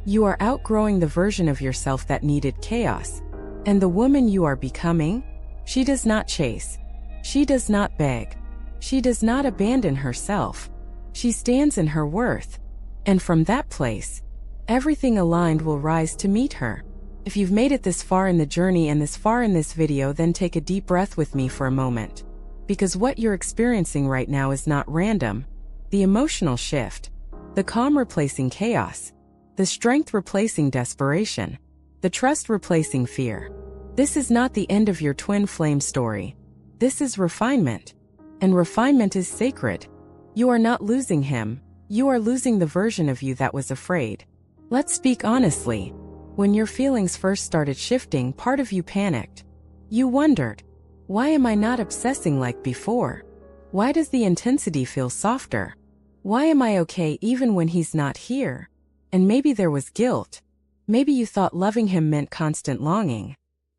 You are outgrowing the version of yourself that needed chaos. And the woman you are becoming, she does not chase. She does not beg. She does not abandon herself. She stands in her worth. And from that place, everything aligned will rise to meet her. If you've made it this far in the journey and this far in this video, then take a deep breath with me for a moment. Because what you're experiencing right now is not random. The emotional shift, the calm replacing chaos, the strength replacing desperation, the trust replacing fear. This is not the end of your twin flame story. This is refinement. And refinement is sacred. You are not losing him. You are losing the version of you that was afraid. Let's speak honestly. When your feelings first started shifting, part of you panicked. You wondered, why am I not obsessing like before? Why does the intensity feel softer? Why am I okay even when he's not here? And maybe there was guilt. Maybe you thought loving him meant constant longing.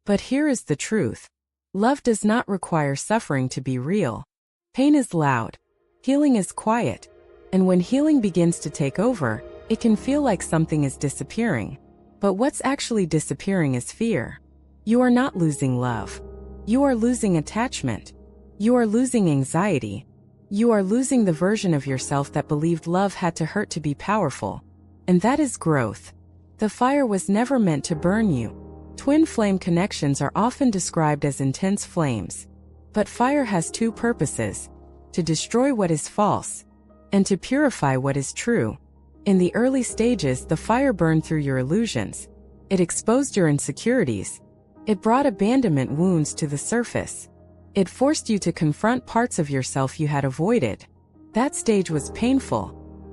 But here is the truth. Love does not require suffering to be real. Pain is loud. Healing is quiet. And when healing begins to take over, it can feel like something is disappearing. But what's actually disappearing is fear. You are not losing love. You are losing attachment. You are losing anxiety. You are losing the version of yourself that believed love had to hurt to be powerful. And that is growth. The fire was never meant to burn you. Twin flame connections are often described as intense flames. But fire has two purposes: to destroy what is false, and to purify what is true. In the early stages, the fire burned through your illusions. It exposed your insecurities. It brought abandonment wounds to the surface. It forced you to confront parts of yourself you had avoided. That stage was painful,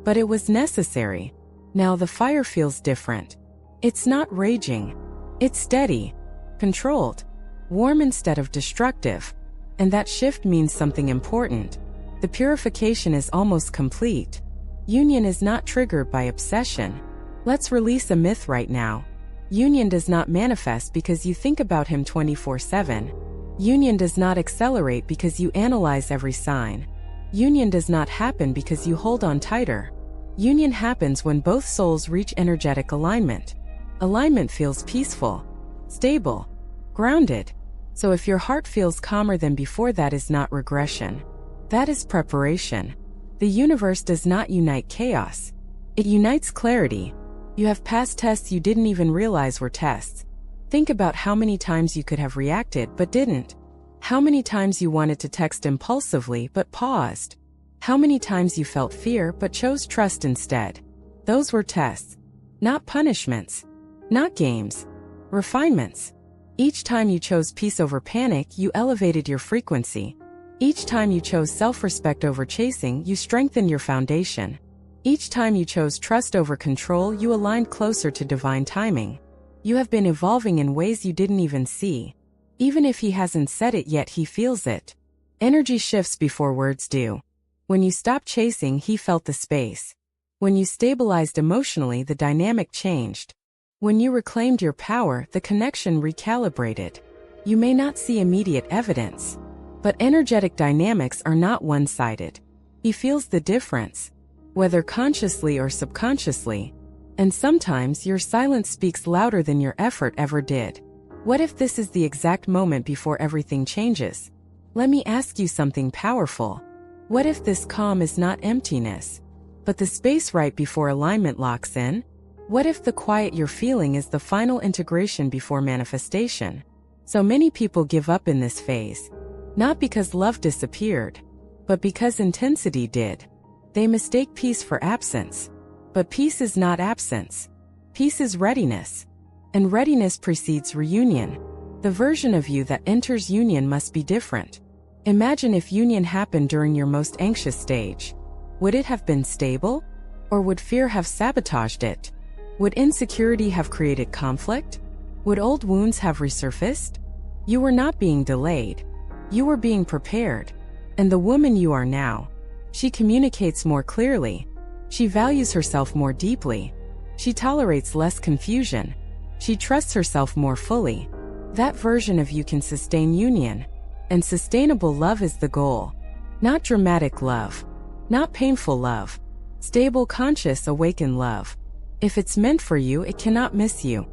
but it was necessary. Now the fire feels different. It's not raging. It's steady, controlled, warm instead of destructive. And that shift means something important. The purification is almost complete. Union is not triggered by obsession. Let's release a myth right now. Union does not manifest because you think about him 24/7. Union does not accelerate because you analyze every sign. Union does not happen because you hold on tighter. Union happens when both souls reach energetic alignment. Alignment feels peaceful, stable, grounded. So if your heart feels calmer than before, that is not regression. That is preparation. The universe does not unite chaos. It unites clarity. You have passed tests you didn't even realize were tests. Think about how many times you could have reacted but didn't. How many times you wanted to text impulsively but paused. How many times you felt fear but chose trust instead. Those were tests. Not punishments. Not games. Refinements. Each time you chose peace over panic, you elevated your frequency. Each time you chose self-respect over chasing, you strengthened your foundation. Each time you chose trust over control, you aligned closer to divine timing. You have been evolving in ways you didn't even see. Even if he hasn't said it yet, he feels it. Energy shifts before words do. When you stopped chasing, he felt the space. When you stabilized emotionally, the dynamic changed. When you reclaimed your power, the connection recalibrated. You may not see immediate evidence, but energetic dynamics are not one-sided. He feels the difference, whether consciously or subconsciously. And sometimes your silence speaks louder than your effort ever did. What if this is the exact moment before everything changes? Let me ask you something powerful. What if this calm is not emptiness, but the space right before alignment locks in? What if the quiet you're feeling is the final integration before manifestation? So many people give up in this phase, not because love disappeared, but because intensity did. They mistake peace for absence. But peace is not absence. Peace is readiness. And readiness precedes reunion. The version of you that enters union must be different. Imagine if union happened during your most anxious stage. Would it have been stable? Or would fear have sabotaged it? Would insecurity have created conflict? Would old wounds have resurfaced? You were not being delayed. You were being prepared. And the woman you are now, she communicates more clearly. She values herself more deeply. She tolerates less confusion. She trusts herself more fully. That version of you can sustain union. And sustainable love is the goal. Not dramatic love. Not painful love. Stable, conscious, awakened love. If it's meant for you, it cannot miss you.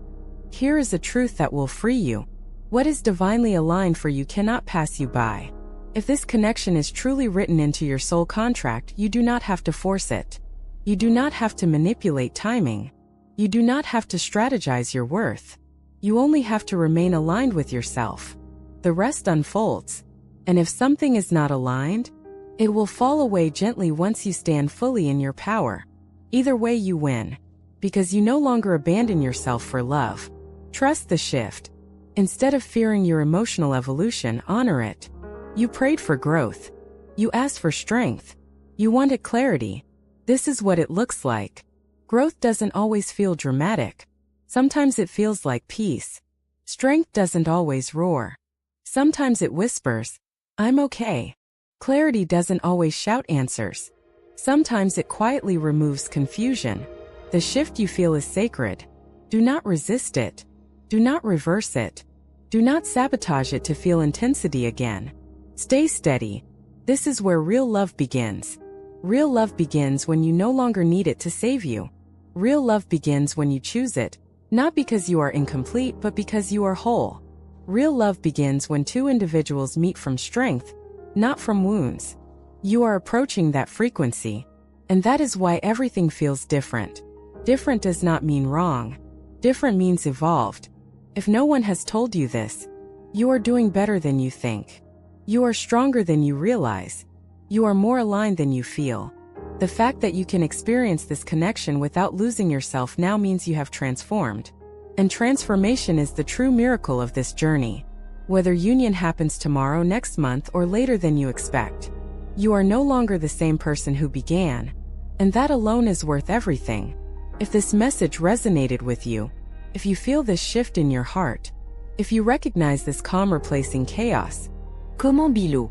Here is a truth that will free you. What is divinely aligned for you cannot pass you by. If this connection is truly written into your soul contract, you do not have to force it. You do not have to manipulate timing. You do not have to strategize your worth. You only have to remain aligned with yourself. The rest unfolds. And if something is not aligned, it will fall away gently once you stand fully in your power. Either way, you win. Because you no longer abandon yourself for love. Trust the shift. Instead of fearing your emotional evolution, honor it. You prayed for growth. You asked for strength. You wanted clarity. This is what it looks like. Growth doesn't always feel dramatic. Sometimes it feels like peace. Strength doesn't always roar. Sometimes it whispers, "I'm okay." Clarity doesn't always shout answers. Sometimes it quietly removes confusion. The shift you feel is sacred. Do not resist it. Do not reverse it. Do not sabotage it to feel intensity again. Stay steady. This is where real love begins. Real love begins when you no longer need it to save you. Real love begins when you choose it, not because you are incomplete, but because you are whole. Real love begins when two individuals meet from strength, not from wounds. You are approaching that frequency, and that is why everything feels different. Different does not mean wrong. Different means evolved. If no one has told you this, you are doing better than you think. You are stronger than you realize. You are more aligned than you feel. The fact that you can experience this connection without losing yourself now means you have transformed. And transformation is the true miracle of this journey. Whether union happens tomorrow, next month, or later than you expect, you are no longer the same person who began. And that alone is worth everything. If this message resonated with you, if you feel this shift in your heart, if you recognize this calm replacing chaos, comment Bilou?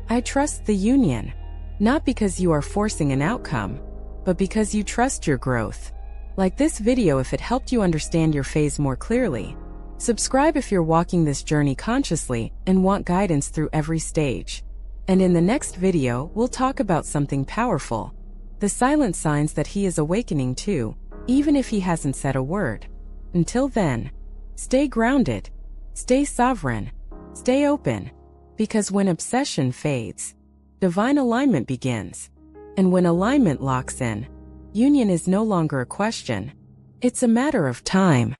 I trust the union. Not because you are forcing an outcome, but because you trust your growth. Like this video if it helped you understand your phase more clearly. Subscribe if you're walking this journey consciously and want guidance through every stage. And in the next video, we'll talk about something powerful. The silent signs that he is awakening too, even if he hasn't said a word. Until then, stay grounded, stay sovereign, Stay open, because when obsession fades, divine alignment begins. And when alignment locks in, union is no longer a question. It's a matter of time.